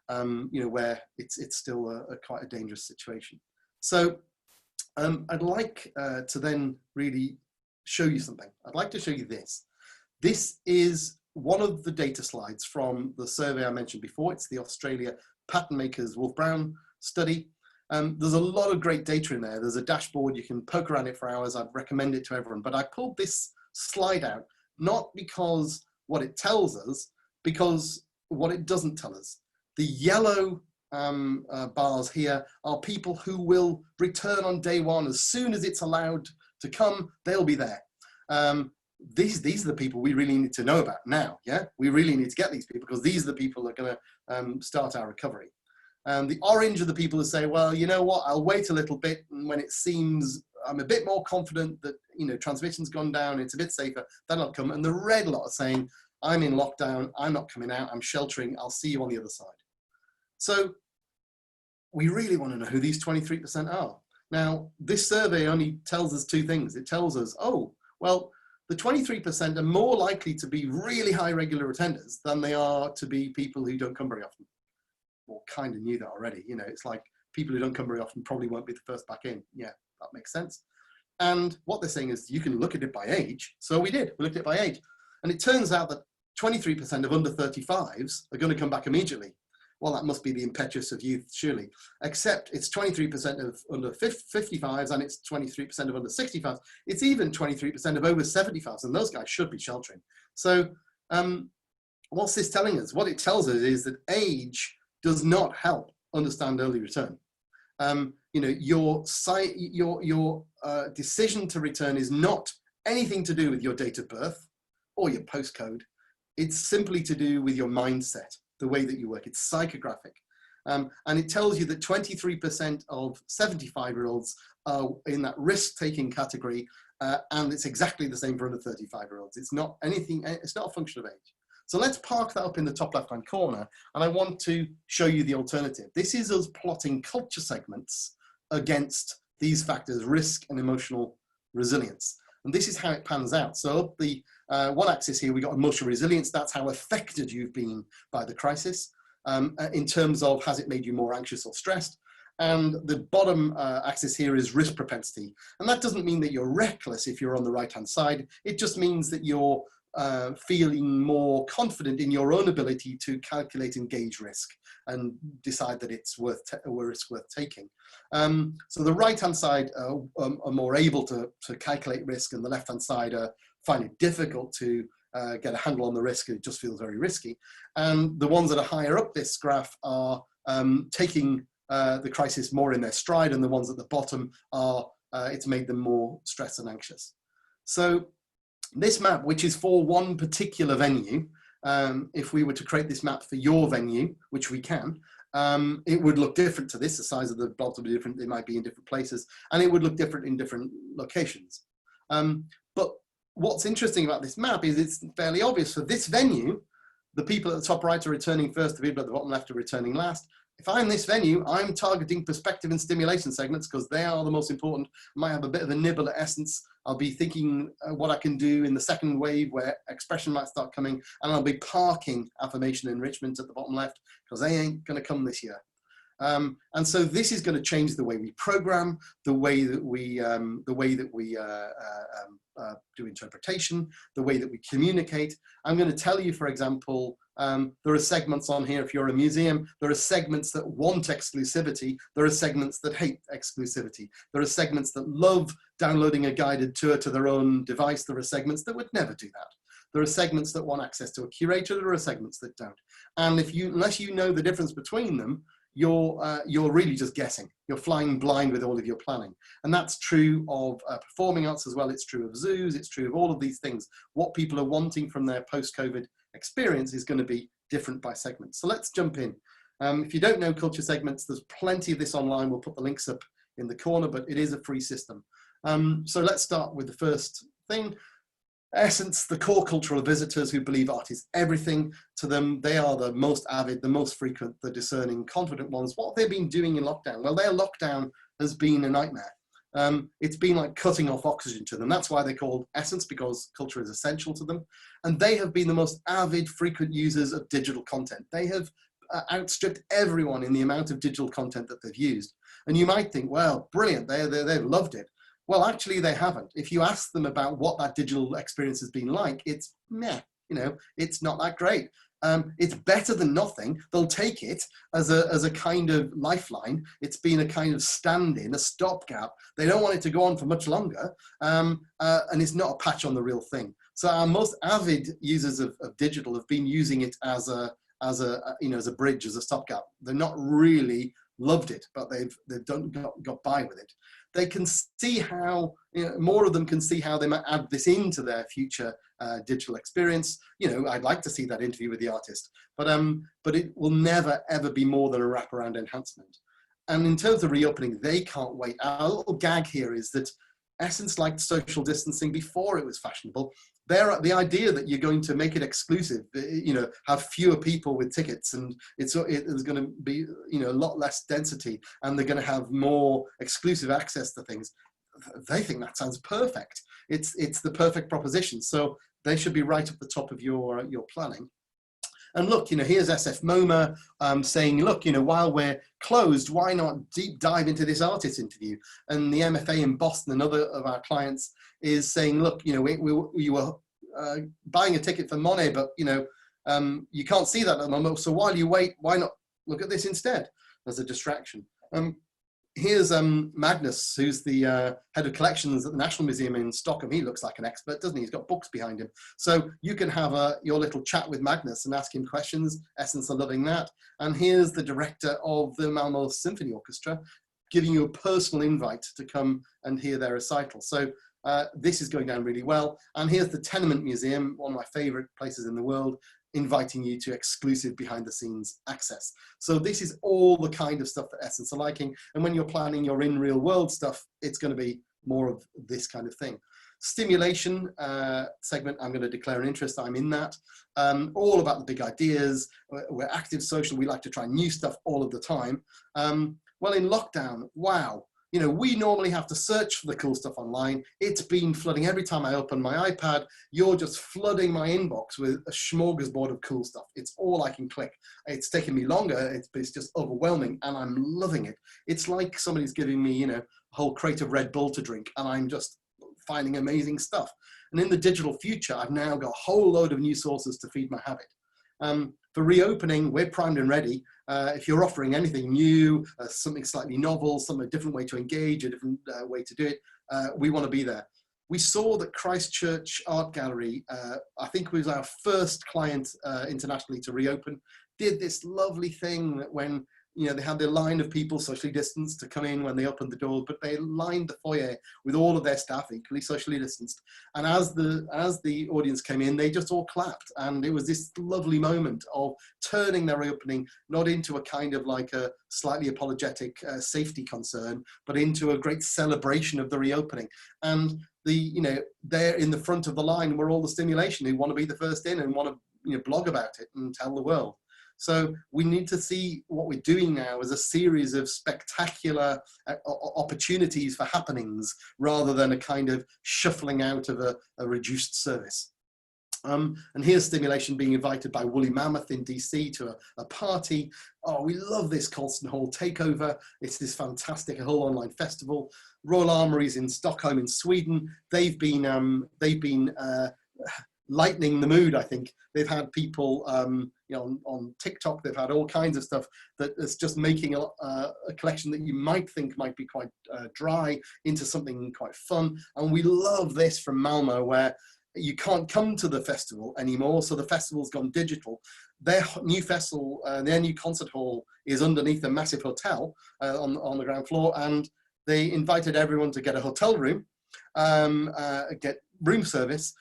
Speaker 2: Where it's still quite a dangerous situation. So I'd like to then really show you something. I'd like to show you this. This is one of the data slides from the survey I mentioned before. It's the Australia Pattern Makers Wolf Brown study. There's a lot of great data in there. There's a dashboard. You can poke around it for hours. I'd recommend it to everyone. But I pulled this slide out, not because what it tells us, because what it doesn't tell us. The yellow bars here are people who will return on day 1. As soon as it's allowed to come, they'll be there. These are the people we really need to know about now. Yeah, we really need to get these people because these are the people that are going start our recovery. The orange are the people who say, well, you know what, I'll wait a little bit, and when it seems I'm a bit more confident that, you know, transmission's gone down, it's a bit safer, then I'll come. And the red lot are saying, I'm in lockdown, I'm not coming out, I'm sheltering, I'll see you on the other side. So we really want to know who these 23% are. Now, this survey only tells us two things. It tells us, oh, well, the 23% are more likely to be really high regular attenders than they are to be people who don't come very often. Well, kind of knew that already. You know, it's like people who don't come very often probably won't be the first back in. Yeah, that makes sense. And what they're saying is you can look at it by age. So we did, we looked at it by age. And it turns out that 23% of under 35s are going to come back immediately. Well, that must be the impetus of youth, surely. Except it's 23% of under 55s and it's 23% of under 65s. It's even 23% of over 75s, and those guys should be sheltering. So what's this telling us? What it tells us is that age does not help understand early return. You know, your decision to return is not anything to do with your date of birth or your postcode. It's simply to do with your mindset, the way that you work. It's psychographic. And it tells you that 23% of 75-year-olds are in that risk-taking category, and it's exactly the same for under 35-year-olds. It's not anything, it's not a function of age. So let's park that up in the top left-hand corner, and I want to show you the alternative. This is us plotting culture segments against these factors, risk and emotional resilience. And this is how it pans out. So up the one axis here, we got emotional resilience. That's how affected you've been by the crisis in terms of has it made you more anxious or stressed. And the bottom axis here is risk propensity. And that doesn't mean that you're reckless if you're on the right-hand side. It just means that you're feeling more confident in your own ability to calculate and gauge risk and decide that it's a risk worth taking. So the right-hand side are more able to calculate risk, and the left-hand side find it difficult to get a handle on the risk. It just feels very risky. And the ones that are higher up this graph are taking the crisis more in their stride, and the ones at the bottom are, it's made them more stressed and anxious. So this map, which is for one particular venue, if we were to create this map for your venue, which we can, it would look different to this. The size of the blobs would be different. They might be in different places, and it would look different in different locations. But what's interesting about this map is it's fairly obvious. For this venue, the people at the top right are returning first, the people at the bottom left are returning last. If I'm this venue, I'm targeting perspective and stimulation segments because they are the most important. I might have a bit of a nibble at essence. I'll be thinking what I can do in the second wave where expression might start coming, and I'll be parking affirmation and enrichment at the bottom left because they ain't going to come this year. And so this is going to change the way we program, the way that we do interpretation, the way that we communicate. I'm going to tell you, for example, there are segments on here. If you're a museum, there are segments that want exclusivity. There are segments that hate exclusivity. There are segments that love downloading a guided tour to their own device. There are segments that would never do that. There are segments that want access to a curator. There are segments that don't. And unless you know the difference between them, you're really just guessing. You're flying blind with all of your planning. And that's true of performing arts as well. It's true of zoos. It's true of all of these things. What people are wanting from their post-COVID experience is going to be different by segment. So let's jump in. If you don't know culture segments, there's plenty of this online. We'll put the links up in the corner, but it is a free system. So let's start with the first thing. Essence, the core cultural visitors who believe art is everything to them. They are the most avid, the most frequent, the discerning, confident ones. What have they been doing in lockdown? Well, their lockdown has been a nightmare. It's been like cutting off oxygen to them. That's why they're called Essence, because culture is essential to them. And they have been the most avid, frequent users of digital content. They have outstripped everyone in the amount of digital content that they've used. And you might think, well, brilliant, they've loved it. Well, actually, they haven't. If you ask them about what that digital experience has been like, it's meh, it's not that great. It's better than nothing. They'll take it as a kind of lifeline. It's been a kind of stand-in, a stopgap. They don't want it to go on for much longer, and it's not a patch on the real thing. So our most avid users of digital have been using it as a bridge, as a stopgap. They're not really loved it, but they've got by with it. they can see how, more of them can see how they might add this into their future digital experience. I'd like to see that interview with the artist, but it will never ever be more than a wraparound enhancement. And in terms of reopening, they can't wait. Our little gag here is that Essence liked social distancing before it was fashionable. The idea that you're going to make it exclusive, have fewer people with tickets, and it's going to be, a lot less density, and they're going to have more exclusive access to things. They think that sounds perfect. It's the perfect proposition. So they should be right at the top of your planning. And look, here's SF MoMA saying, look, while we're closed, why not deep dive into this artist interview? And the MFA in Boston, another of our clients, is saying, look, we were buying a ticket for Monet, but, you can't see that at the moment. So while you wait, why not look at this instead as a distraction? Here's Magnus, who's the head of collections at the National Museum in Stockholm. He looks like an expert, doesn't he? He's got books behind him. So you can have your little chat with Magnus and ask him questions. Essence are loving that. And here's the director of the Malmo Symphony Orchestra giving you a personal invite to come and hear their recital. So this is going down really well. And here's the Tenement Museum, one of my favorite places in the world, inviting you to exclusive behind the scenes access. So this is all the kind of stuff that Essence are liking. And when you're planning your in real world stuff, it's going to be more of this kind of thing. Stimulation segment, I'm going to declare an interest. I'm in that. All about the big ideas. We're active social. We like to try new stuff all of the time. Well, in lockdown, wow. We normally have to search for the cool stuff online. It's been flooding. Every time I open my iPad, you're just flooding my inbox with a smorgasbord of cool stuff. It's all I can click. It's taken me longer. It's just overwhelming, and I'm loving it. It's like somebody's giving me, a whole crate of Red Bull to drink, and I'm just finding amazing stuff. And in the digital future, I've now got a whole load of new sources to feed my habit. For reopening, we're primed and ready. If you're offering anything new, something slightly novel, a different way to engage, a different way to do it, we want to be there. We saw that Christchurch Art Gallery, I think was our first client internationally to reopen, did this lovely thing that when they had their line of people socially distanced to come in when they opened the doors, but they lined the foyer with all of their staff equally socially distanced. And as the audience came in, they just all clapped. And it was this lovely moment of turning their opening, not into a kind of like a slightly apologetic safety concern, but into a great celebration of the reopening. And there in the front of the line were all the stimulation who want to be the first in and want to blog about it and tell the world. So we need to see what we're doing now as a series of spectacular opportunities for happenings rather than a kind of shuffling out of a reduced service. And here's Stimulation being invited by Woolly Mammoth in DC to a party. Oh, we love this Colston Hall takeover. It's this fantastic whole online festival. Royal Armouries in Stockholm in Sweden. They've been lightening the mood, I think. They've had people on TikTok, they've had all kinds of stuff that is just making a collection that you might think might be quite dry into something quite fun. And we love this from Malmo, where you can't come to the festival anymore, so the festival's gone digital. Their new festival, their new concert hall is underneath a massive hotel on the ground floor, and they invited everyone to get a hotel room, get room service.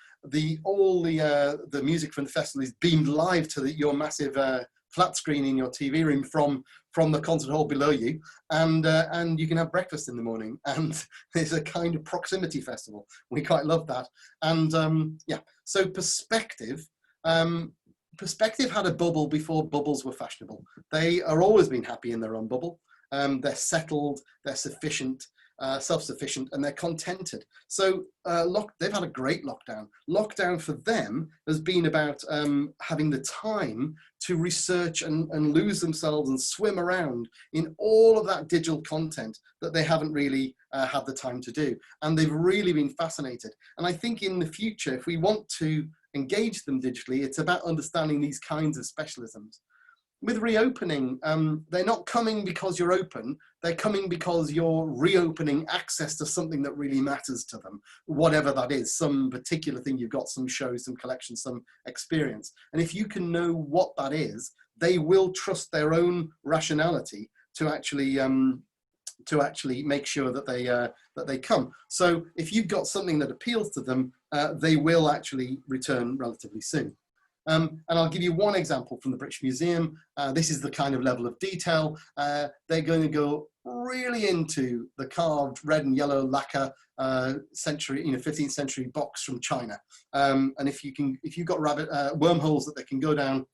Speaker 2: All the music from the festival is beamed live to your massive flat screen in your TV room from the concert hall below you, and you can have breakfast in the morning. And it's a kind of proximity festival. We quite love that. And yeah, so Perspective had a bubble before bubbles were fashionable. They are always been happy in their own bubble. They're settled, they're sufficient, self-sufficient, and they're contented. So they've had a great lockdown. Lockdown for them has been about having the time to research and lose themselves and swim around in all of that digital content that they haven't really had the time to do. And they've really been fascinated. And I think in the future, if we want to engage them digitally, it's about understanding these kinds of specialisms. With reopening, they're not coming because you're open, they're coming because you're reopening access to something that really matters to them, whatever that is, some particular thing you've got, some show, some collection, some experience. And if you can know what that is, they will trust their own rationality to actually to actually make sure that they come. So if you've got something that appeals to them, they will actually return relatively soon. And I'll give you one example from the British Museum. This is the kind of level of detail. They're going to go really into the carved red and yellow lacquer century, 15th century box from China. And if you've got wormholes that they can go down,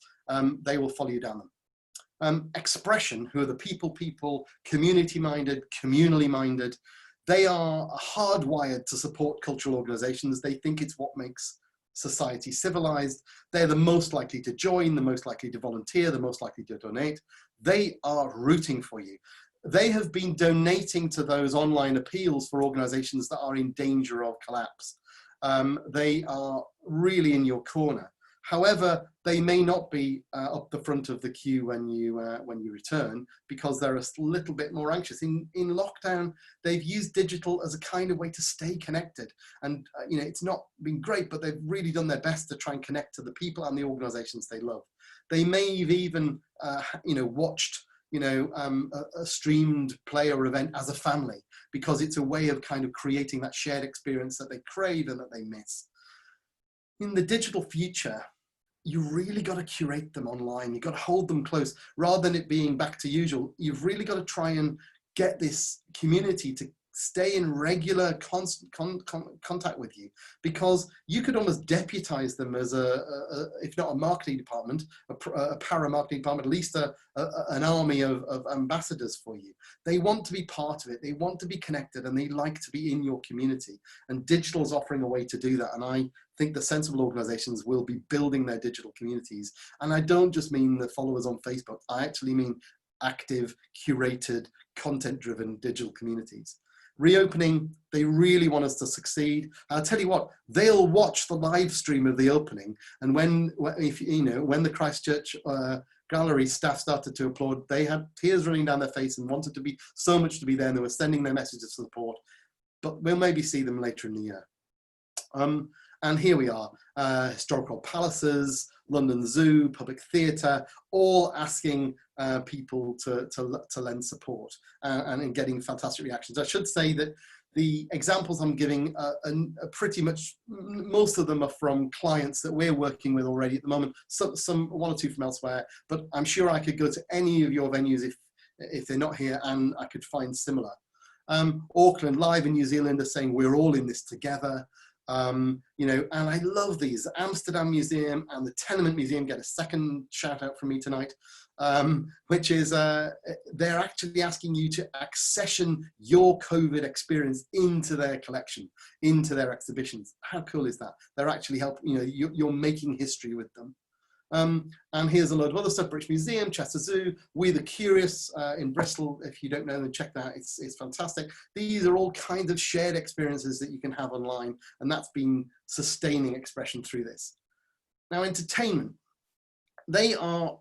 Speaker 2: they will follow you down them. Expression, who are the people, community-minded, communally minded, they are hardwired to support cultural organizations. They think it's what makes society civilized. They're the most likely to join, the most likely to volunteer, the most likely to donate. They are rooting for you. They have been donating to those online appeals for organizations that are in danger of collapse. They are really in your corner. However, they may not be up the front of the queue when you return, because they're a little bit more anxious. In lockdown, they've used digital as a kind of way to stay connected. And it's not been great, but they've really done their best to try and connect to the people and the organizations they love. They may have even watched a streamed play or event as a family, because it's a way of kind of creating that shared experience that they crave and that they miss. In the digital future, you really got to curate them online. You've got to hold them close rather than it being back to usual. You've really got to try and get this community to stay in regular constant contact with you, because you could almost deputize them as if not a marketing department, a para-marketing department, at least an army of ambassadors for you. They want to be part of it. They want to be connected, and they like to be in your community. And digital is offering a way to do that. And I think the sensible organizations will be building their digital communities. And I don't just mean the followers on Facebook. I actually mean active, curated, content-driven digital communities. Reopening, they really want us to succeed. I'll tell you what, they'll watch the live stream of the opening. And when the Christchurch gallery staff started to applaud, they had tears running down their face and wanted to be so much to be there, and they were sending their messages of support. But we'll maybe see them later in the year. And here we are, historical palaces, London Zoo, public theatre, all asking people to lend support and getting fantastic reactions. I should say that the examples I'm giving are pretty much, most of them are from clients that we're working with already at the moment, some one or two from elsewhere, but I'm sure I could go to any of your venues if they're not here, and I could find similar. Auckland Live in New Zealand are saying we're all in this together. And I love these. The Amsterdam Museum and the Tenement Museum get a second shout out from me tonight, which is they're actually asking you to accession your COVID experience into their collection, into their exhibitions. How cool is that? They're actually helping, you're making history with them. And here's a load of other stuff: British Museum, Chester Zoo, We the Curious in Bristol. If you don't know them, check that out. It's fantastic. These are all kinds of shared experiences that you can have online, and that's been sustaining expression through this. Now, entertainment, they are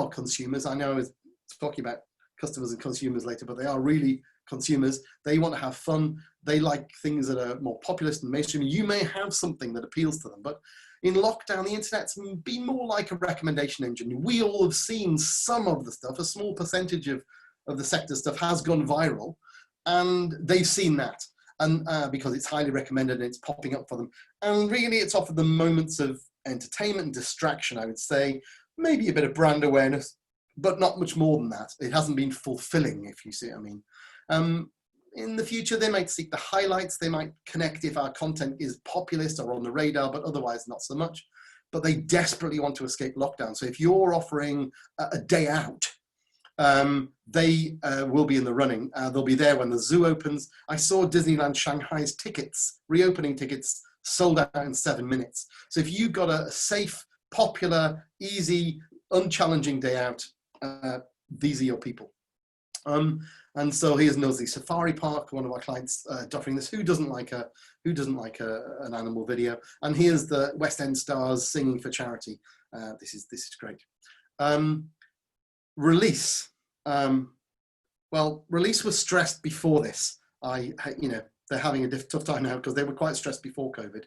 Speaker 2: consumers. I know I was talking about customers and consumers later, but they are really consumers. They want to have fun. They like things that are more populist and mainstream. You may have something that appeals to them, but in lockdown, the internet's been more like a recommendation engine. We all have seen some of the stuff. A small percentage of the sector stuff has gone viral, and they've seen that, and because it's highly recommended and it's popping up for them. And really, it's offered them moments of entertainment and distraction, I would say, maybe a bit of brand awareness, but not much more than that. It hasn't been fulfilling, if you see what I mean. In the future, they might seek the highlights. They might connect if our content is populist or on the radar, but otherwise not so much. But they desperately want to escape lockdown. So if you're offering a day out, they will be in the running. They'll be there when the zoo opens. I saw Disneyland Shanghai's tickets, reopening tickets, sold out in 7 minutes. So if you've got a safe, popular, easy, unchallenging day out, these are your people. And so here's Knowsley Safari Park, one of our clients offering this. Who doesn't like an animal video? And here's the West End stars singing for charity. This is great. Release. Well, Release was stressed before this. They're having a tough time now because they were quite stressed before COVID.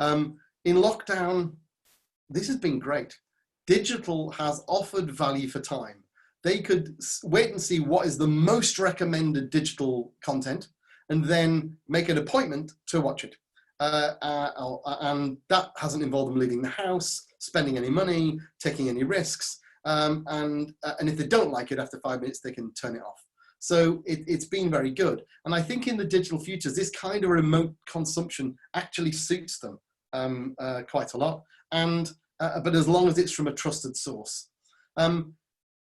Speaker 2: In lockdown, this has been great. Digital has offered value for time. they could wait and see what is the most recommended digital content and then make an appointment to watch it. And that hasn't involved them leaving the house, spending any money, taking any risks. And if they don't like it after 5 minutes, they can turn it off. So it's been very good. And I think in the digital futures, this kind of remote consumption actually suits them quite a lot. And but as long as it's from a trusted source.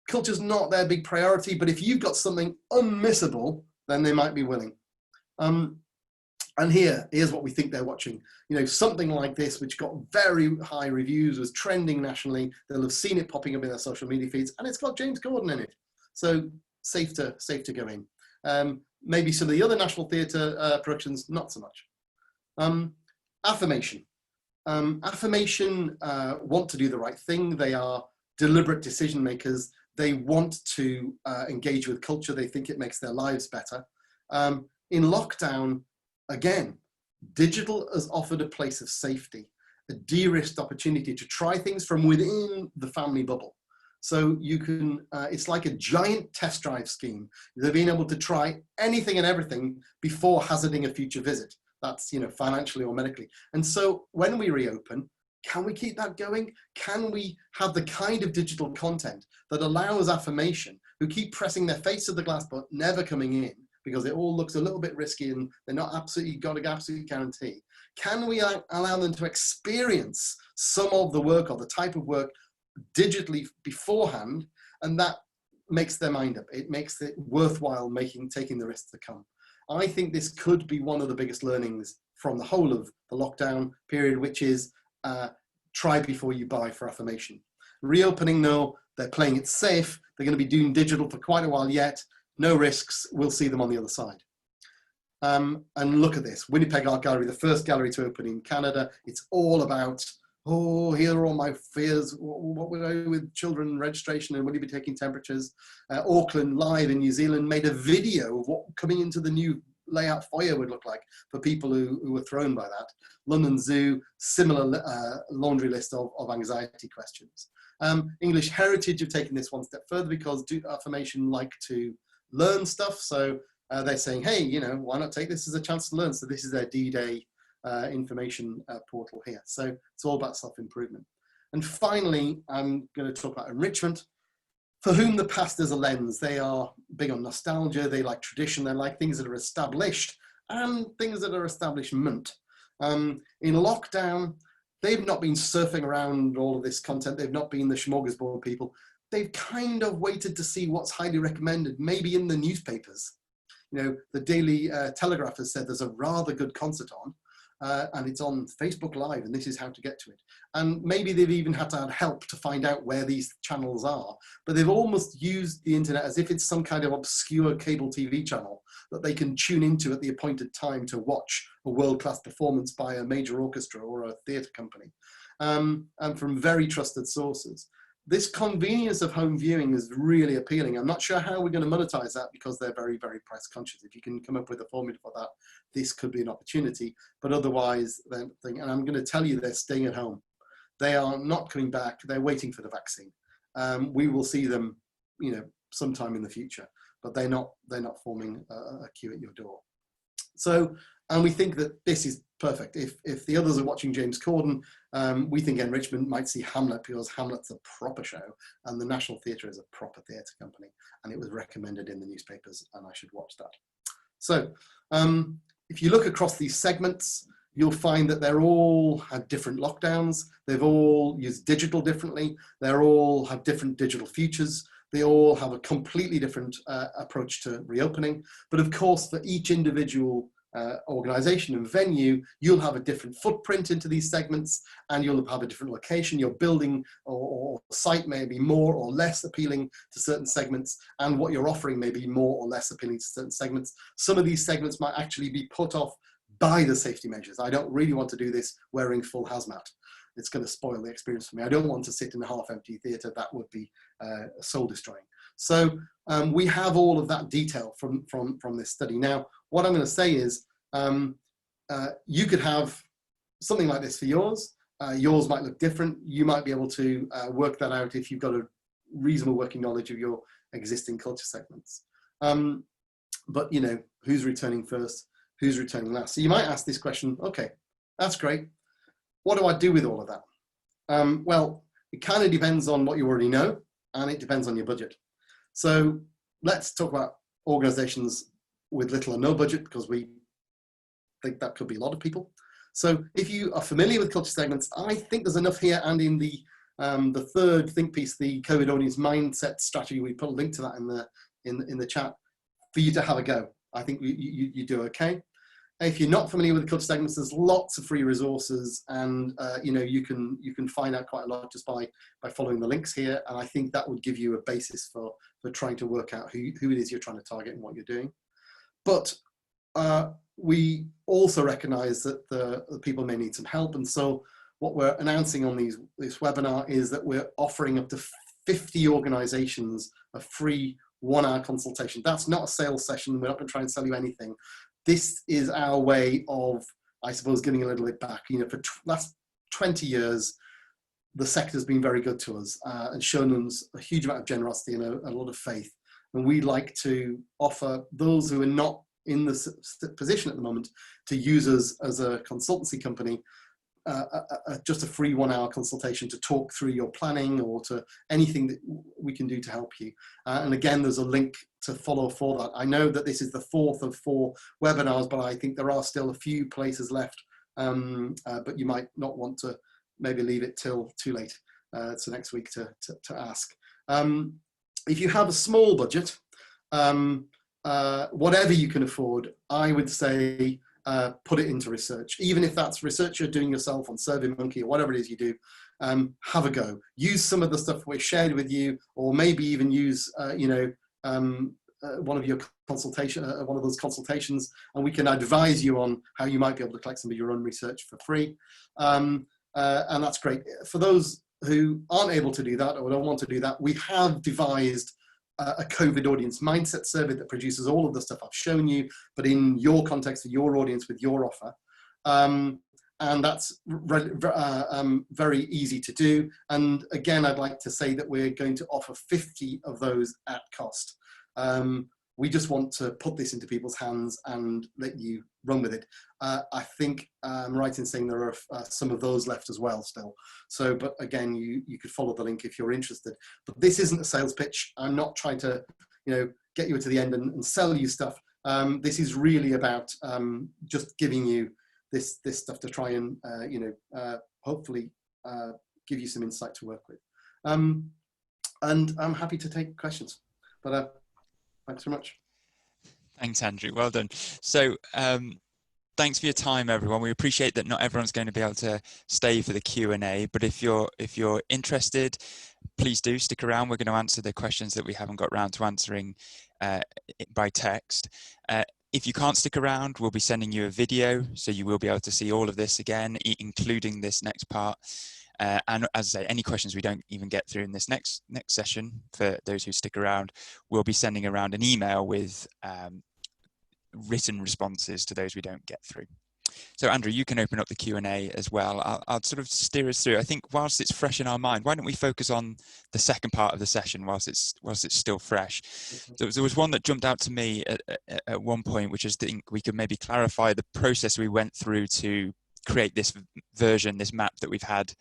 Speaker 2: Culture's not their big priority, but if you've got something unmissable, then they might be willing. And here's what we think they're watching. You know, something like this, which got very high reviews, was trending nationally. They'll have seen it popping up in their social media feeds, and it's got James Corden in it. So safe to go in. Maybe some of the other National Theatre productions, not so much. Affirmation. Affirmation want to do the right thing. They are deliberate decision makers. They want to engage with culture. They think it makes their lives better. In lockdown, again, digital has offered a place of safety, a de-risked opportunity to try things from within the family bubble. So you can, it's like a giant test drive scheme. They've been able to try anything and everything before hazarding a future visit. That's, you know, financially or medically. And so when we reopen, can we keep that going? Can we have the kind of digital content that allows affirmation, who keep pressing their face to the glass but never coming in because it all looks a little bit risky and they're not absolutely got an absolute guarantee? Can we allow them to experience some of the work or the type of work digitally beforehand, and that makes their mind up? It makes it worthwhile taking the risks to come. I think this could be one of the biggest learnings from the whole of the lockdown period, which is try before you buy for affirmation. Reopening, though, they're playing it safe. They're going to be doing digital for quite a while yet. No risks. We'll see them on the other side. And look at this, Winnipeg Art Gallery, the first gallery to open in Canada. It's all about, oh, here are all my fears. What would I do with children registration and will you be taking temperatures? Auckland Live in New Zealand made a video of what coming into the new layout foyer would look like for people who were thrown by that. London Zoo, similar laundry list of anxiety questions. English Heritage have taken this one step further because affirmation like to learn stuff. So they're saying, hey, you know, why not take this as a chance to learn? So this is their D-Day information portal here. So it's all about self-improvement. And finally, I'm going to talk about enrichment. For whom the past is a lens, they are big on nostalgia, they like tradition, they like things that are established and things that are establishment. In lockdown, they've not been surfing around all of this content, they've not been the smorgasbord people. They've kind of waited to see what's highly recommended, maybe in the newspapers. You know, the Daily Telegraph has said there's a rather good concert on, and it's on Facebook Live, and this is how to get to it. And maybe they've even had to add help to find out where these channels are, but they've almost used the internet as if it's some kind of obscure cable TV channel that they can tune into at the appointed time to watch a world-class performance by a major orchestra or a theatre company, and from very trusted sources. This convenience of home viewing is really appealing. I'm not sure how we're going to monetize that because they're very, very price conscious. If you can come up with a formula for that, this could be an opportunity. But otherwise, and I'm going to tell you, they're staying at home. They are not coming back. They're waiting for the vaccine. We will see them, you know, sometime in the future, but they're not forming a queue at your door. So, and we think that this is perfect. If the others are watching James Corden, we think enrichment might see Hamlet because Hamlet's a proper show and the National Theatre is a proper theatre company and it was recommended in the newspapers and I should watch that. So if you look across these segments, you'll find that they're all had different lockdowns. They've all used digital differently. They all have different digital futures. They all have a completely different approach to reopening. But of course, for each individual organization and venue, you'll have a different footprint into these segments and you'll have a different location. Your building or site may be more or less appealing to certain segments, and what you're offering may be more or less appealing to certain segments. Some of these segments might actually be put off by the safety measures. I don't really want to do this wearing full hazmat. It's going to spoil the experience for me. I don't want to sit in a half-empty theatre. That would be soul-destroying. So we have all of that detail from this study. Now, what I'm going to say is you could have something like this for yours. Yours might look different. You might be able to work that out if you've got a reasonable working knowledge of your existing culture segments. But who's returning first, who's returning last? So you might ask this question, okay, that's great. What do I do with all of that? Well, it kind of depends on what you already know, and it depends on your budget. So let's talk about organizations with little or no budget, because we think that could be a lot of people. So if you are familiar with culture segments, I think there's enough here, and in the third think piece, the COVID audience mindset strategy, we put a link to that in the chat for you to have a go. I think you do okay. If you're not familiar with the culture segments, there's lots of free resources, and you can find out quite a lot just by following the links here. And I think that would give you a basis for trying to work out who it is you're trying to target and what you're doing. But we also recognize that the people may need some help, and so what we're announcing on this webinar is that we're offering up to 50 organizations a free 1-hour consultation. That's not a sales session. We're not going to try and sell you anything. This is our way of, I suppose, giving a little bit back. For the last 20 years, the sector's been very good to us and shown us a huge amount of generosity and a lot of faith. And we like to offer those who are not in the position at the moment to use us as a consultancy company just a free 1-hour consultation to talk through your planning or to anything that we can do to help you. And again, there's a link to follow for that. I know that this is the 4th of 4 webinars, but I think there are still a few places left, but you might not want to maybe leave it till too late, so next week to ask. If you have a small budget, whatever you can afford, I would say put it into research. Even if that's research you're doing yourself on SurveyMonkey or whatever it is you do, have a go. Use some of the stuff we shared with you, or maybe even use one of your one of those consultations, and we can advise you on how you might be able to collect some of your own research for free. And that's great. For those who aren't able to do that or don't want to do that, we have devised a COVID audience mindset survey that produces all of the stuff I've shown you, but in your context, of your audience, with your offer. And that's very easy to do. And again, I'd like to say that we're going to offer 50 of those at cost. We just want to put this into people's hands and let you run with it. I think I'm right in saying there are some of those left as well still. So, but again, you could follow the link if you're interested. But this isn't a sales pitch. I'm not trying to, get you to the end and sell you stuff. This is really about just giving you this stuff to try and, hopefully give you some insight to work with. And I'm happy to take questions. But thanks very much.
Speaker 1: Thanks, Andrew. Well done. So thanks for your time, everyone. We appreciate that not everyone's going to be able to stay for the Q&A, but if you're interested, please do stick around. We're going to answer the questions that we haven't got around to answering by text. If you can't stick around, we'll be sending you a video, so you will be able to see all of this again, including this next part. And as I say, any questions we don't even get through in this next session, for those who stick around, we'll be sending around an email with written responses to those we don't get through. So Andrew, you can open up the Q&A as well. I'll sort of steer us through. I think whilst it's fresh in our mind, why don't we focus on the second part of the session whilst it's still fresh. So there was one that jumped out to me at one point, which is, I think we could maybe clarify the process we went through to create this version, this map that we've had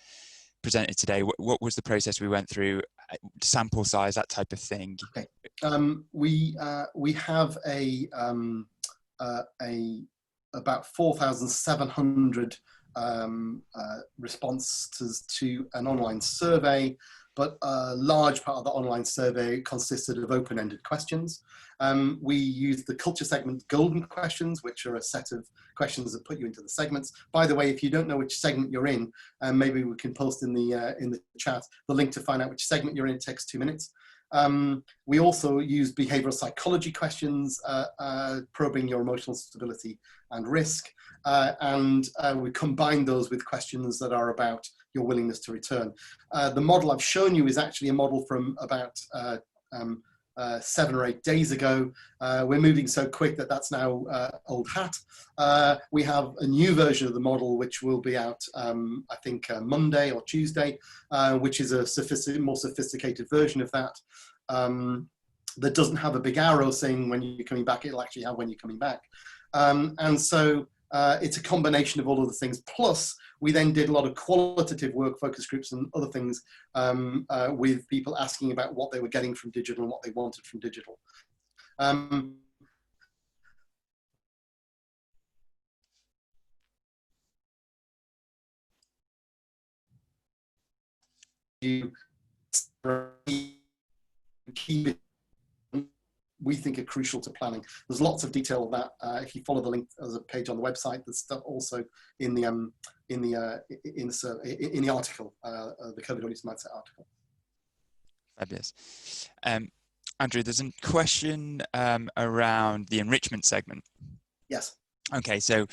Speaker 1: presented today. What was the process we went through, sample size, that type of thing?
Speaker 2: Okay. We have about 4,700 responses to an online survey, but a large part of the online survey consisted of open-ended questions. We used the culture segment golden questions, which are a set of questions that put you into the segments. By the way, if you don't know which segment you're in, maybe we can post in the chat the link to find out which segment you're in. It takes 2 minutes. We also use behavioral psychology questions, probing your emotional stability and risk, and we combine those with questions that are about your willingness to return. The model I've shown you is actually a model from about 7 or 8 days ago. We're moving so quick that that's now old hat. We have a new version of the model which will be out, I think, Monday or Tuesday, which is a more sophisticated version of that. that doesn't have a big arrow saying when you're coming back. It'll actually have when you're coming back. And so it's a combination of all of the things. Plus, we then did a lot of qualitative work, focus groups and other things with people asking about what they were getting from digital and what they wanted from digital. We think are crucial to planning. There's lots of detail of that. If you follow the link, there's a page on the website. There's stuff also in the article, the COVID audience mindset article.
Speaker 1: Fabulous. Andrew, there's a question around the enrichment segment.
Speaker 2: Yes.
Speaker 1: Okay, so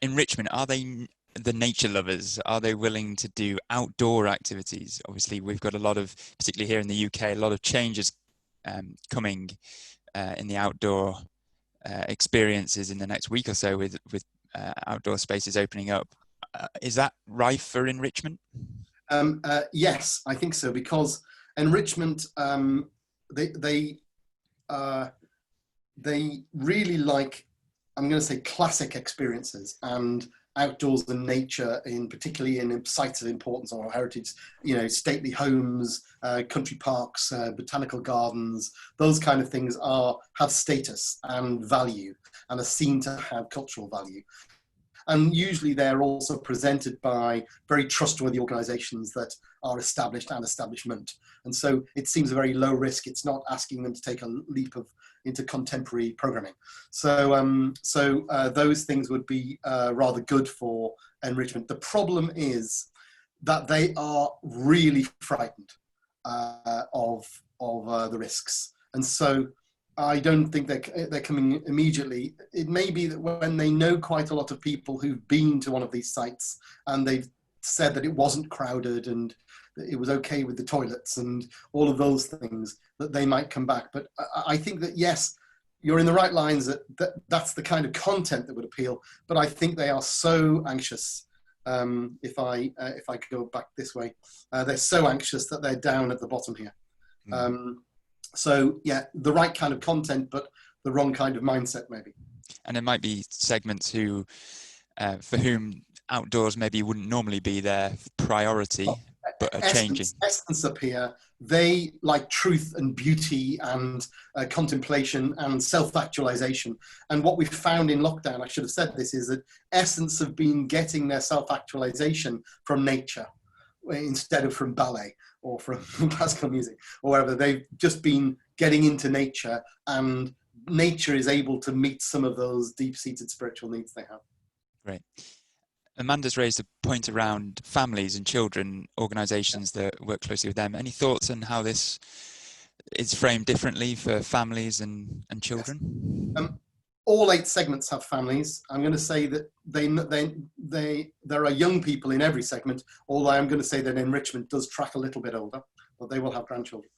Speaker 1: enrichment, are they the nature lovers? Are they willing to do outdoor activities? Obviously, we've got a lot of, particularly here in the UK, a lot of changes coming in the outdoor experiences in the next week or so with outdoor spaces opening up. Is that rife for enrichment?
Speaker 2: Yes, I think so, because enrichment, they really like, I'm going to say, classic experiences, and outdoors and nature, particularly in sites of importance or heritage, stately homes, country parks, botanical gardens. Those kind of things have status and value and are seen to have cultural value. And usually they're also presented by very trustworthy organizations that are established and establishment. And so it seems a very low risk. It's not asking them to take a leap into contemporary programming. So, those things would be rather good for enrichment. The problem is that they are really frightened of the risks. And so I don't think they're coming immediately. It may be that when they know quite a lot of people who've been to one of these sites and they've said that it wasn't crowded and that it was okay with the toilets and all of those things, that they might come back. But I think that, yes, you're in the right lines, that's the kind of content that would appeal. But I think they are so anxious. If I could go back this way, they're so anxious that they're down at the bottom here. So yeah, the right kind of content, but the wrong kind of mindset maybe.
Speaker 1: And it might be segments for whom outdoors maybe wouldn't normally be their priority, but are changing.
Speaker 2: Essence appear. They like truth and beauty and contemplation and self-actualization. And what we've found in lockdown, I should have said this, is that essence have been getting their self-actualization from nature instead of from ballet or from classical music or wherever. They've just been getting into nature, and nature is able to meet some of those deep-seated spiritual needs they have.
Speaker 1: Great. Amanda's raised a point around families and children, organisations that work closely with them. Any thoughts on how this is framed differently for families and children?
Speaker 2: Yes. All 8 segments have families. I'm going to say that there are young people in every segment, although I'm going to say that enrichment does track a little bit older, but they will have grandchildren.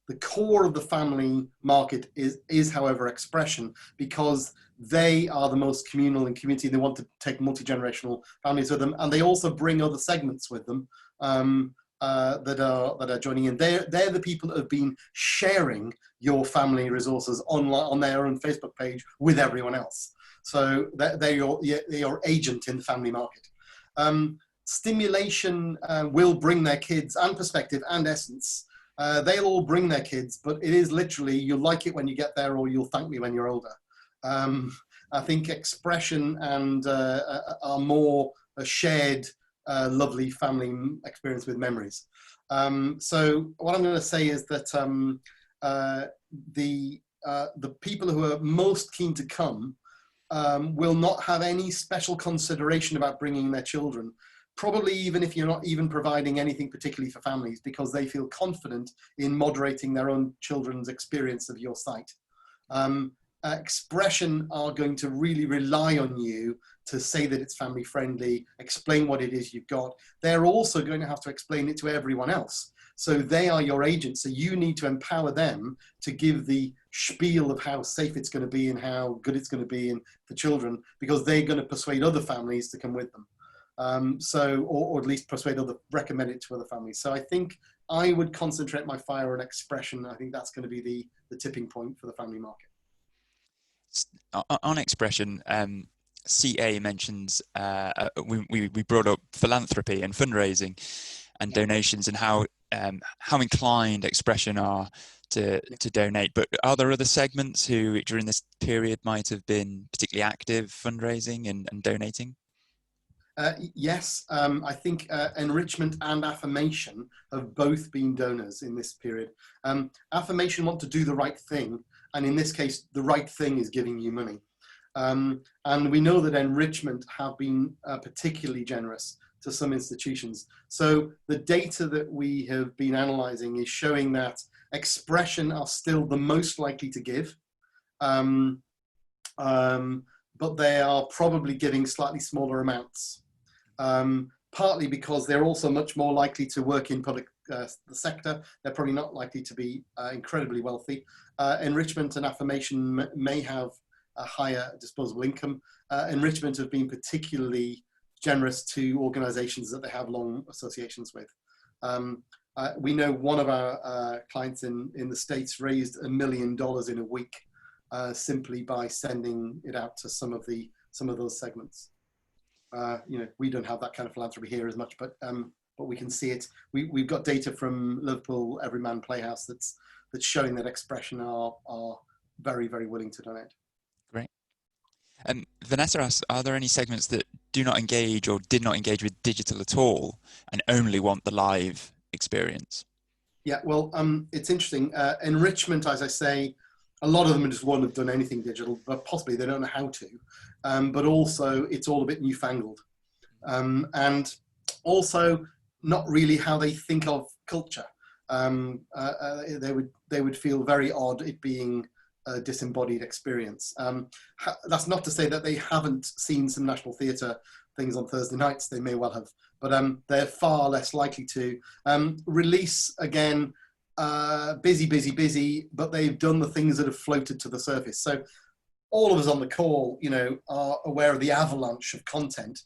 Speaker 2: The core of the family market is, however, expression, because they are the most communal in community. They want to take multi-generational families with them, and they also bring other segments with them that are joining in. They're the people that have been sharing your family resources online on their own Facebook page with everyone else. So they're your agent in the family market. Stimulation will bring their kids, and perspective and essence. They'll all bring their kids, but it is literally, you'll like it when you get there, or you'll thank me when you're older. I think expression and are more a shared, lovely family experience with memories. So what I'm going to say is that the people who are most keen to come will not have any special consideration about bringing their children. Probably even if you're not even providing anything particularly for families, because they feel confident in moderating their own children's experience of your site. Expression are going to really rely on you to say that it's family friendly, explain what it is you've got. They're also going to have to explain it to everyone else. So they are your agents. So you need to empower them to give the spiel of how safe it's going to be and how good it's going to be for children, because they're going to persuade other families to come with them. Or at least recommend it to other families. So I think I would concentrate my fire on expression. I think that's going to be the tipping point for the family market.
Speaker 1: On expression, CA mentions we brought up philanthropy and fundraising and donations, and how inclined expression are to donate. But are there other segments who during this period might have been particularly active fundraising and donating?
Speaker 2: Yes, I think enrichment and affirmation have both been donors in this period. Affirmation want to do the right thing, and in this case, the right thing is giving you money. And we know that enrichment have been particularly generous to some institutions. So the data that we have been analysing is showing that expression are still the most likely to give, but they are probably giving slightly smaller amounts. Partly because they're also much more likely to work in public the sector. They're probably not likely to be incredibly wealthy. Enrichment and affirmation may have a higher disposable income. Enrichment have been particularly generous to organizations that they have long associations with. We know one of our clients in the States raised $1 million in a week simply by sending it out to some of those segments. We don't have that kind of philanthropy here as much, but we can see it. We've got data from Liverpool Everyman Playhouse that's showing that expression are very, very willing to donate.
Speaker 1: Great. Vanessa asks, are there any segments that do not engage or did not engage with digital at all and only want the live experience?
Speaker 2: Yeah, well, it's interesting. Enrichment, as I say, a lot of them just won't have done anything digital, but possibly they don't know how to. But also, it's all a bit newfangled. And also, not really how they think of culture. They would feel very odd it being a disembodied experience. That's not to say that they haven't seen some National Theatre things on Thursday nights. They may well have, but they're far less likely to. Release, again, busy, but they've done the things that have floated to the surface. So all of us on the call, are aware of the avalanche of content.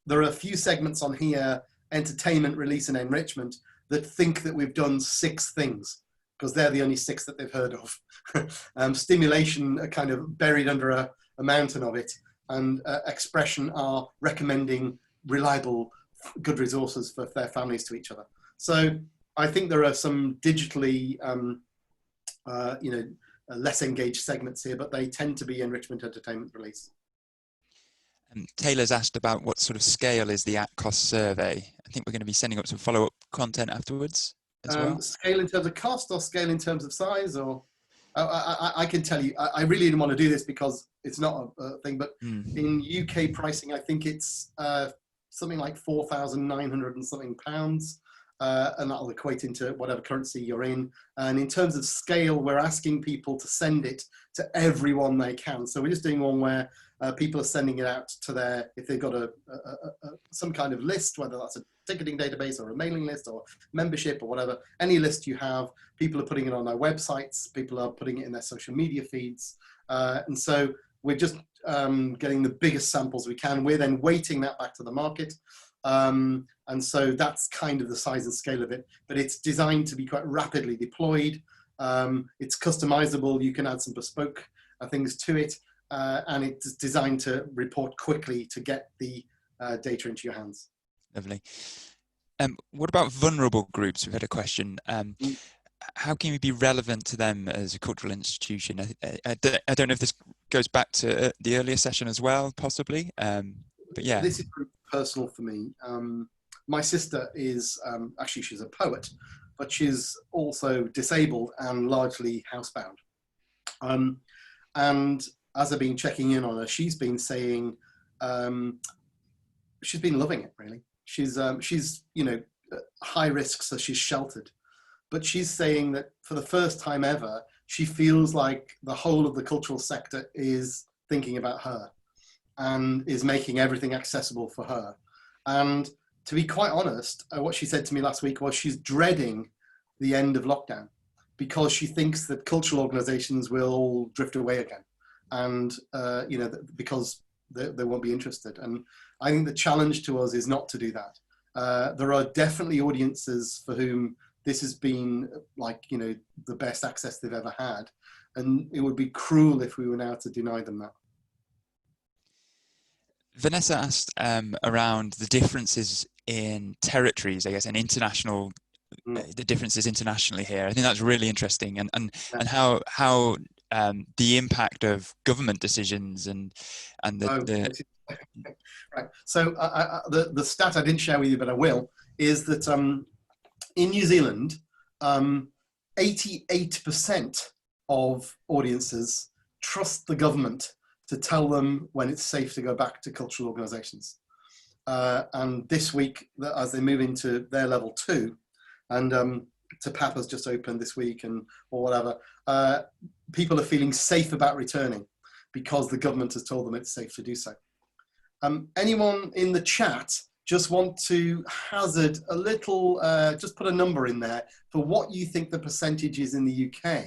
Speaker 2: There are a few segments on here, entertainment, release, and enrichment, that think that we've done 6 things, because they're the only 6 that they've heard of. Stimulation are kind of buried under a mountain of it, and expression are recommending reliable, good resources for their families to each other. So I think there are some digitally, less engaged segments here, but they tend to be enrichment, entertainment, release.
Speaker 1: Taylor's asked about what sort of scale is the at-cost survey. I think we're going to be sending up some follow-up content afterwards as well.
Speaker 2: Scale in terms of cost or scale in terms of size? Or I can tell you, I really didn't want to do this because it's not a thing, but in UK pricing, I think it's something like 4,900 and something pounds. And that'll equate into whatever currency you're in. And in terms of scale, we're asking people to send it to everyone they can. So we're just doing one where people are sending it out to if they've got some kind of list, whether that's a ticketing database or a mailing list or membership or whatever, any list you have, people are putting it on their websites, people are putting it in their social media feeds. And so we're just getting the biggest samples we can. We're then weighting that back to the market. And so that's kind of the size and scale of it, but it's designed to be quite rapidly deployed. It's customizable. You can add some bespoke things to it, and it's designed to report quickly to get the data into your hands.
Speaker 1: Lovely. What about vulnerable groups? We've had a question. How can we be relevant to them as a cultural institution? I don't know if this goes back to the earlier session as well, possibly. But yeah.
Speaker 2: This is personal for me. My sister is, actually she's a poet, but she's also disabled and largely housebound. And as I've been checking in on her, she's been saying, she's been loving it, really. She's high risk, so she's sheltered. But she's saying that for the first time ever, she feels like the whole of the cultural sector is thinking about her and is making everything accessible for her. And to be quite honest, what she said to me last week was she's dreading the end of lockdown because she thinks that cultural organizations will all drift away again. And, because they won't be interested. And I think the challenge to us is not to do that. There are definitely audiences for whom this has been like, the best access they've ever had. And it would be cruel if we were now to deny them that.
Speaker 1: Vanessa asked around the differences in territories, I guess, and international, the differences internationally here. I think that's really interesting, and how the impact of government decisions and the
Speaker 2: right. So the stat I didn't share with you, but I will, is that in New Zealand, 88% of audiences trust the government to tell them when it's safe to go back to cultural organisations. And this week, as they move into their level 2, and Te Papa's just opened this week, or whatever, people are feeling safe about returning because the government has told them it's safe to do so. Anyone in the chat just want to hazard a little, just put a number in there for what you think the percentage is in the UK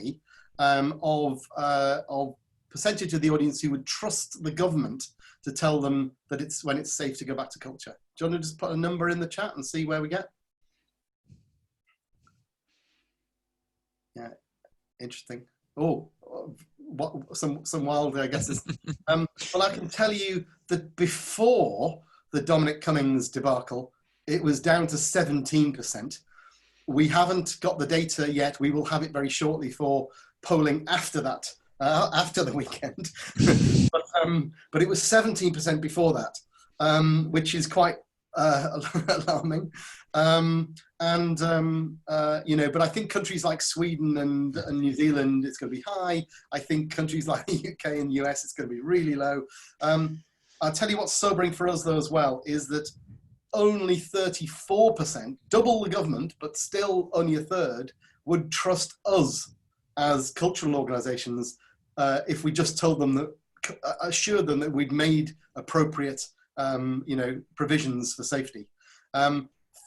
Speaker 2: of percentage of the audience who would trust the government to tell them that when it's safe to go back to culture. Do you want to just put a number in the chat and see where we get? Yeah, interesting. Oh, what some wild, I guess. Well, I can tell you that before the Dominic Cummings debacle, it was down to 17%. We haven't got the data yet. We will have it very shortly for polling after that, after the weekend. But it was 17% before that, which is quite alarming. But I think countries like Sweden and New Zealand, it's going to be high. I think countries like the UK and US, it's going to be really low. I'll tell you what's sobering for us though as well, is that only 34%, double the government, but still only a third, would trust us as cultural organisations if we just told them that, assured them that we'd made appropriate provisions for safety.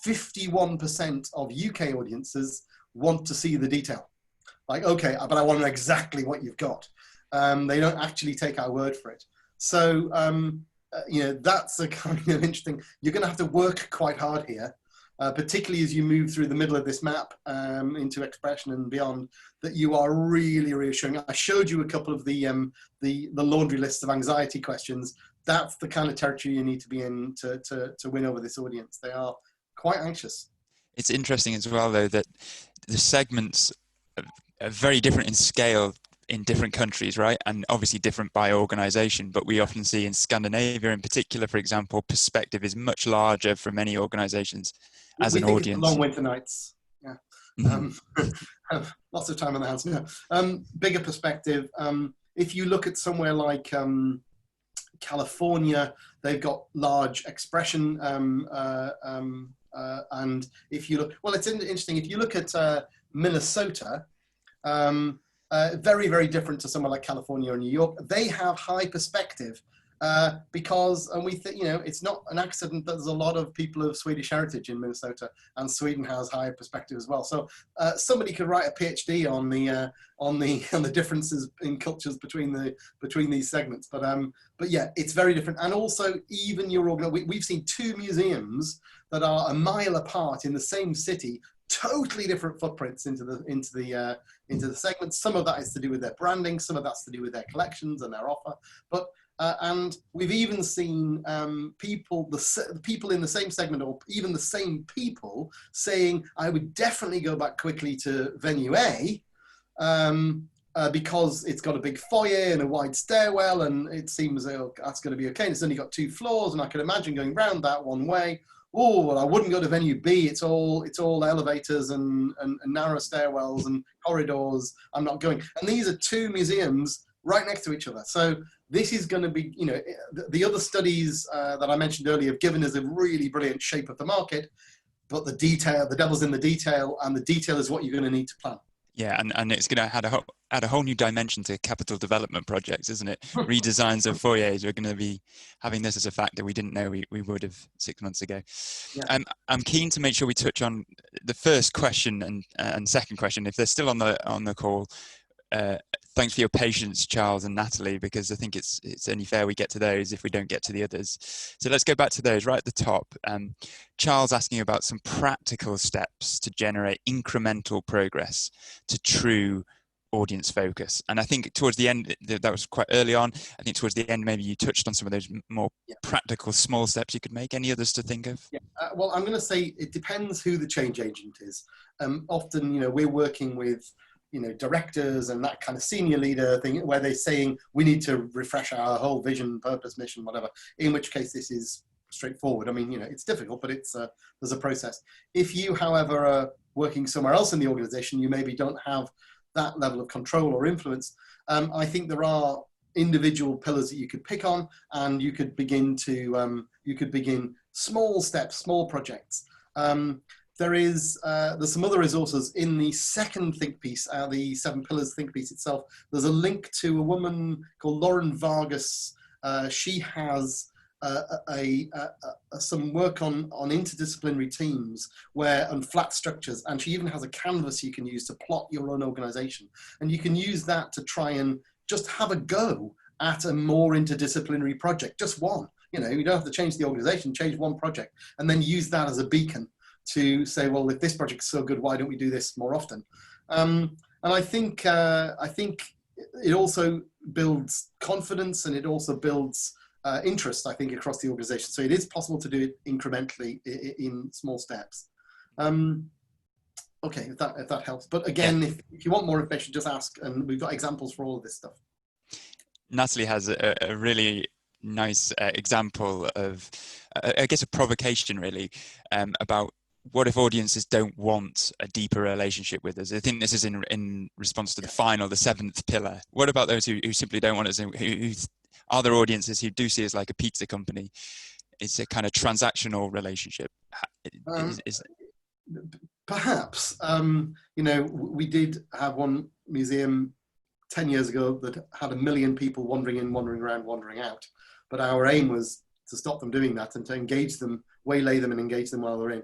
Speaker 2: 51% of UK audiences want to see the detail. Like, okay, but I want to know exactly what you've got. They don't actually take our word for it. So, that's a kind of interesting, you're going to have to work quite hard here, particularly as you move through the middle of this map into expression and beyond, that you are really reassuring. I showed you a couple of the laundry lists of anxiety questions. That's the kind of territory you need to be in to win over this audience. They are quite anxious.
Speaker 1: It's interesting as well, though, that the segments are very different in scale in different countries, right? And obviously different by organisation, but we often see in Scandinavia in particular, for example, perspective is much larger for many organisations as an audience.
Speaker 2: Long winter nights, yeah. Lots of time on the hands. Yeah. Bigger perspective. If you look at somewhere like California, they've got large expression, and if you look, well, it's interesting. If you look at Minnesota, very, very different to somewhere like California or New York. They have high perspective because, and we think, it's not an accident that there's a lot of people of Swedish heritage in Minnesota, and Sweden has higher perspective as well. So somebody could write a PhD on the differences in cultures between these segments. But yeah, it's very different. And also, even we've seen 2 museums that are a mile apart in the same city, totally different footprints into the segments. Some of that is to do with their branding, some of that's to do with their collections and their offer. But and we've even seen people in the same segment, or even the same people, saying, "I would definitely go back quickly to venue A because it's got a big foyer and a wide stairwell, and it seems that's going to be okay. And it's only got 2 floors, and I can imagine going round that one way. Oh, well, I wouldn't go to venue B. It's all elevators and narrow stairwells and corridors. I'm not going." And these are 2 museums right next to each other. So this is going to be, the other studies that I mentioned earlier have given us a really brilliant shape of the market, but the devil's in the detail, and the detail is what you're going to need to plan.
Speaker 1: Yeah, and it's going to add a whole new dimension to capital development projects, isn't it? Redesigns of foyers are going to be having this as a factor we didn't know we would have 6 months ago. Yeah. I'm keen to make sure we touch on the first question and second question, if they're still on the call. thanks for your patience, Charles and Natalie, because I think it's only fair we get to those if we don't get to the others. So let's go back to those right at the top. Charles asking about some practical steps to generate incremental progress to true audience focus. And I think towards the end, that was quite early on. I think towards the end, maybe you touched on some of those more practical small steps you could make. Any others to think of?
Speaker 2: Yeah. Well, I'm going to say it depends who the change agent is. Often, we're working with directors and that kind of senior leader thing where they're saying we need to refresh our whole vision, purpose, mission, whatever, in which case this is straightforward. I mean, it's difficult, but there's a process. If you, however, are working somewhere else in the organization, you maybe don't have that level of control or influence. I think there are individual pillars that you could pick on, and you could begin small steps, small projects. There's some other resources in the second think piece, the 7 pillars think piece itself. There's a link to a woman called Lauren Vargas. She has some work on interdisciplinary teams and flat structures, and she even has a canvas you can use to plot your own organization, and you can use that to try and just have a go at a more interdisciplinary project, just one. You don't have to change the organization, change one project, and then use that as a beacon to say, well, if this project's so good, why don't we do this more often? And I think it also builds confidence, and it also builds interest, I think, across the organization. So it is possible to do it incrementally in small steps. Okay, if that helps. But again, if you want more information, just ask, and we've got examples for all of this stuff.
Speaker 1: Natalie has a really nice example of, I guess, a provocation really, about what if audiences don't want a deeper relationship with us? I think this is in response to the 7th pillar. What about those who simply don't want us, who are there audiences who do see us like a pizza company? It's a kind of transactional relationship.
Speaker 2: Perhaps. We did have one museum 10 years ago that had 1 million people wandering in, wandering around, wandering out. But our aim was to stop them doing that and to engage them, waylay them and engage them while they're in.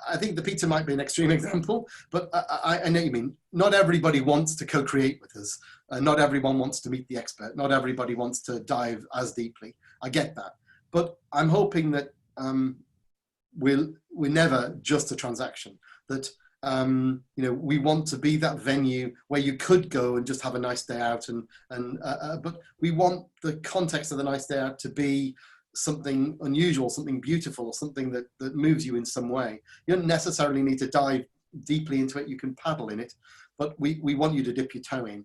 Speaker 2: I think the pizza might be an extreme example, but I know what you mean. Not everybody wants to co-create with us. Not everyone wants to meet the expert. Not everybody wants to dive as deeply. I get that. But I'm hoping that we're never just a transaction, that we want to be that venue where you could go and just have a nice day out, but we want the context of the nice day out to be something unusual, something beautiful, something that moves you in some way. You don't necessarily need to dive deeply into it. You can paddle in it, but we want you to dip your toe in.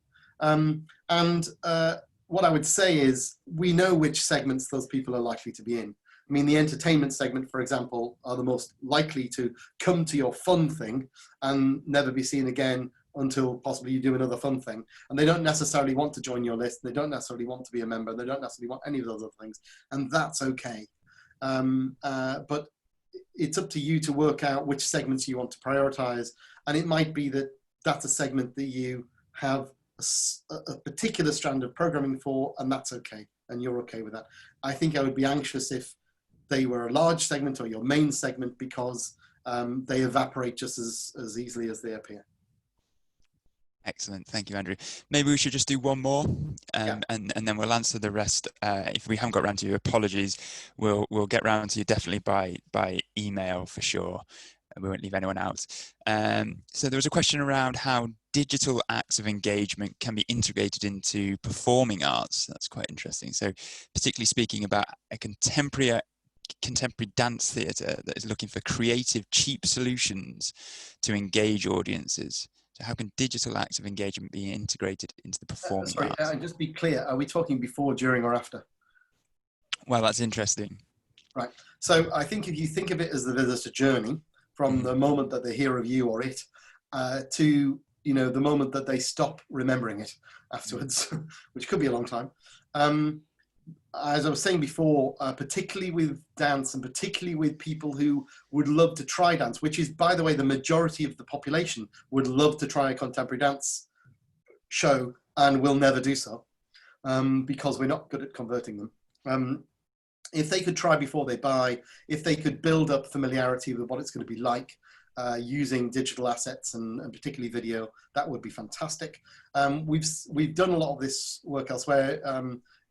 Speaker 2: What I would say is we know which segments those people are likely to be in. I mean, the entertainment segment, for example, are the most likely to come to your fun thing and never be seen again until possibly you do another fun thing. And they don't necessarily want to join your list. They don't necessarily want to be a member. They don't necessarily want any of those other things. And that's okay. But it's up to you to work out which segments you want to prioritize. And it might be that that's a segment that you have a particular strand of programming for, and that's okay. And you're okay with that. I think I would be anxious if they were a large segment or your main segment, because they evaporate just as easily as they appear.
Speaker 1: Excellent. Thank you, Andrew. Maybe we should just do one more and then we'll answer the rest. If we haven't got around to you, apologies. We'll get around to you definitely by email for sure. We won't leave anyone out. So there was a question around how digital acts of engagement can be integrated into performing arts. That's quite interesting. So particularly speaking about a contemporary dance theatre that is looking for creative, cheap solutions to engage audiences. So how can digital acts of engagement be integrated into the performing arts?
Speaker 2: Just be clear, are we talking before, during, or after?
Speaker 1: Well, that's interesting.
Speaker 2: Right. So I think if you think of it as the visitor journey, from the moment that they hear of you or it, to the moment that they stop remembering it afterwards, which could be a long time. As I was saying before, particularly with dance and particularly with people who would love to try dance, which is, by the way, the majority of the population would love to try a contemporary dance show and will never do so because we're not good at converting them. If they could try before they buy, if they could build up familiarity with what it's going to be like, using digital assets and particularly video, that would be fantastic. We've done a lot of this work elsewhere,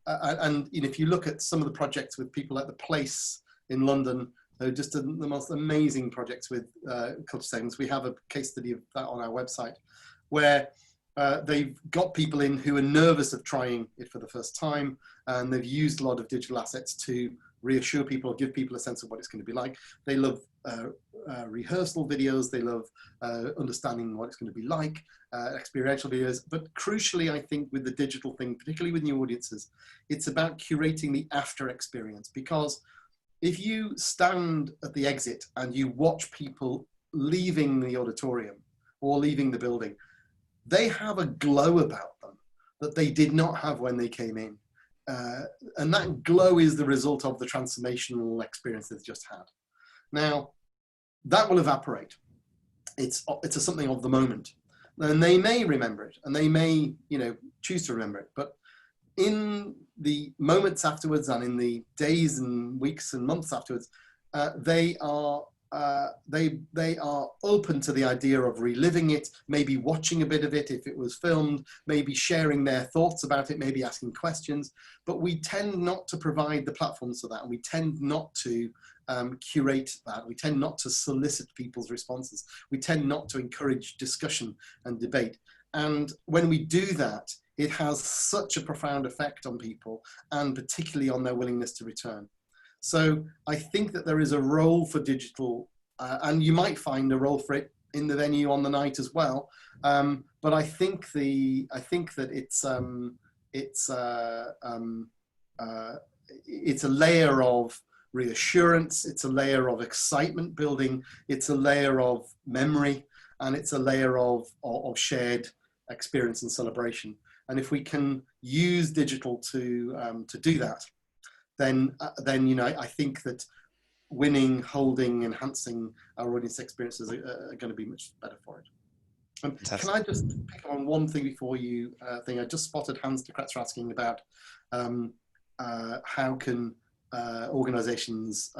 Speaker 2: and if you look at some of the projects with people at the Place in London, they're just the most amazing projects with culture segments. We have a case study of that on our website, where they've got people in who are nervous of trying it for the first time, and they've used a lot of digital assets to reassure people, give people a sense of what it's going to be like. They love rehearsal videos, they love understanding what it's going to be like, experiential videos. But crucially, I think with the digital thing, particularly with new audiences, it's about curating the after experience. Because if you stand at the exit and you watch people leaving the auditorium or leaving the building, they have a glow about them that they did not have when they came in. And that glow is the result of the transformational experience they've just had. Now, that will evaporate. It's something of the moment. And they may remember it, and they may, choose to remember it. But in the moments afterwards, and in the days and weeks and months afterwards, they are open to the idea of reliving it, maybe watching a bit of it if it was filmed, maybe sharing their thoughts about it, maybe asking questions. But we tend not to provide the platforms for that. And we tend not to curate that. We tend not to solicit people's responses. We tend not to encourage discussion and debate. And when we do that, it has such a profound effect on people, and particularly on their willingness to return. So I think that there is a role for digital, and you might find a role for it in the venue on the night as well. But I think that it's a layer of reassurance, it's a layer of excitement building, it's a layer of memory, and it's a layer of shared experience and celebration. And if we can use digital to do that, then I think that winning, holding, enhancing our audience experiences are going to be much better for it. Can I just pick on one thing before you think? I just spotted Hans de Kretzer asking about how can organizations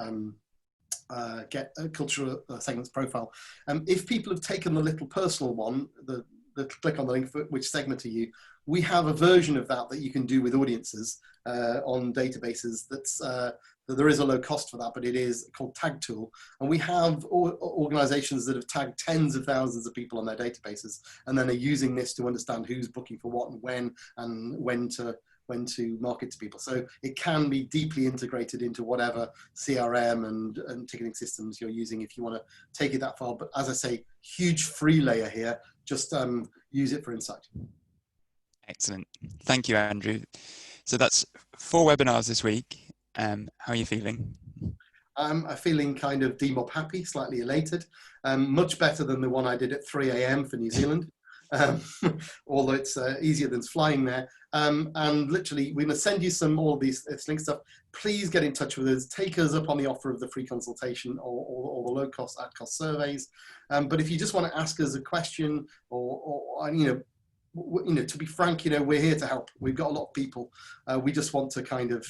Speaker 2: get a cultural segments profile. If people have taken the little personal one, the click on the link for which segment are you, we have a version of that you can do with audiences on databases. That there is a low cost for that, but it is called Tag Tool. And we have organizations that have tagged tens of thousands of people on their databases, and then are using this to understand who's booking for what and when to market to people. So it can be deeply integrated into whatever CRM and ticketing systems you're using if you want to take it that far. But as I say, huge free layer here, just use it for insight.
Speaker 1: Excellent. Thank you, Andrew. So that's 4 webinars this week. How are you feeling?
Speaker 2: I'm feeling kind of DMOP happy, slightly elated. Much better than the one I did at 3 a.m. for New Zealand, although it's easier than flying there. And literally, we're going to send you all of this link stuff. Please get in touch with us. Take us up on the offer of the free consultation or the low-cost at-cost surveys. But if you just want to ask us a question or to be frank, we're here to help. We've got a lot of people. We just want to kind of,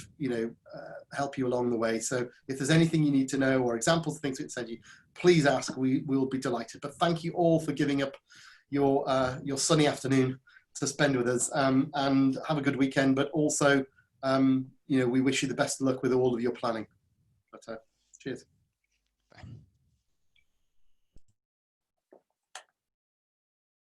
Speaker 2: help you along the way. So if there's anything you need to know or examples of things we've sent you, please ask. We will be delighted. But thank you all for giving up your sunny afternoon to spend with us, and have a good weekend. But also, we wish you the best of luck with all of your planning. But cheers.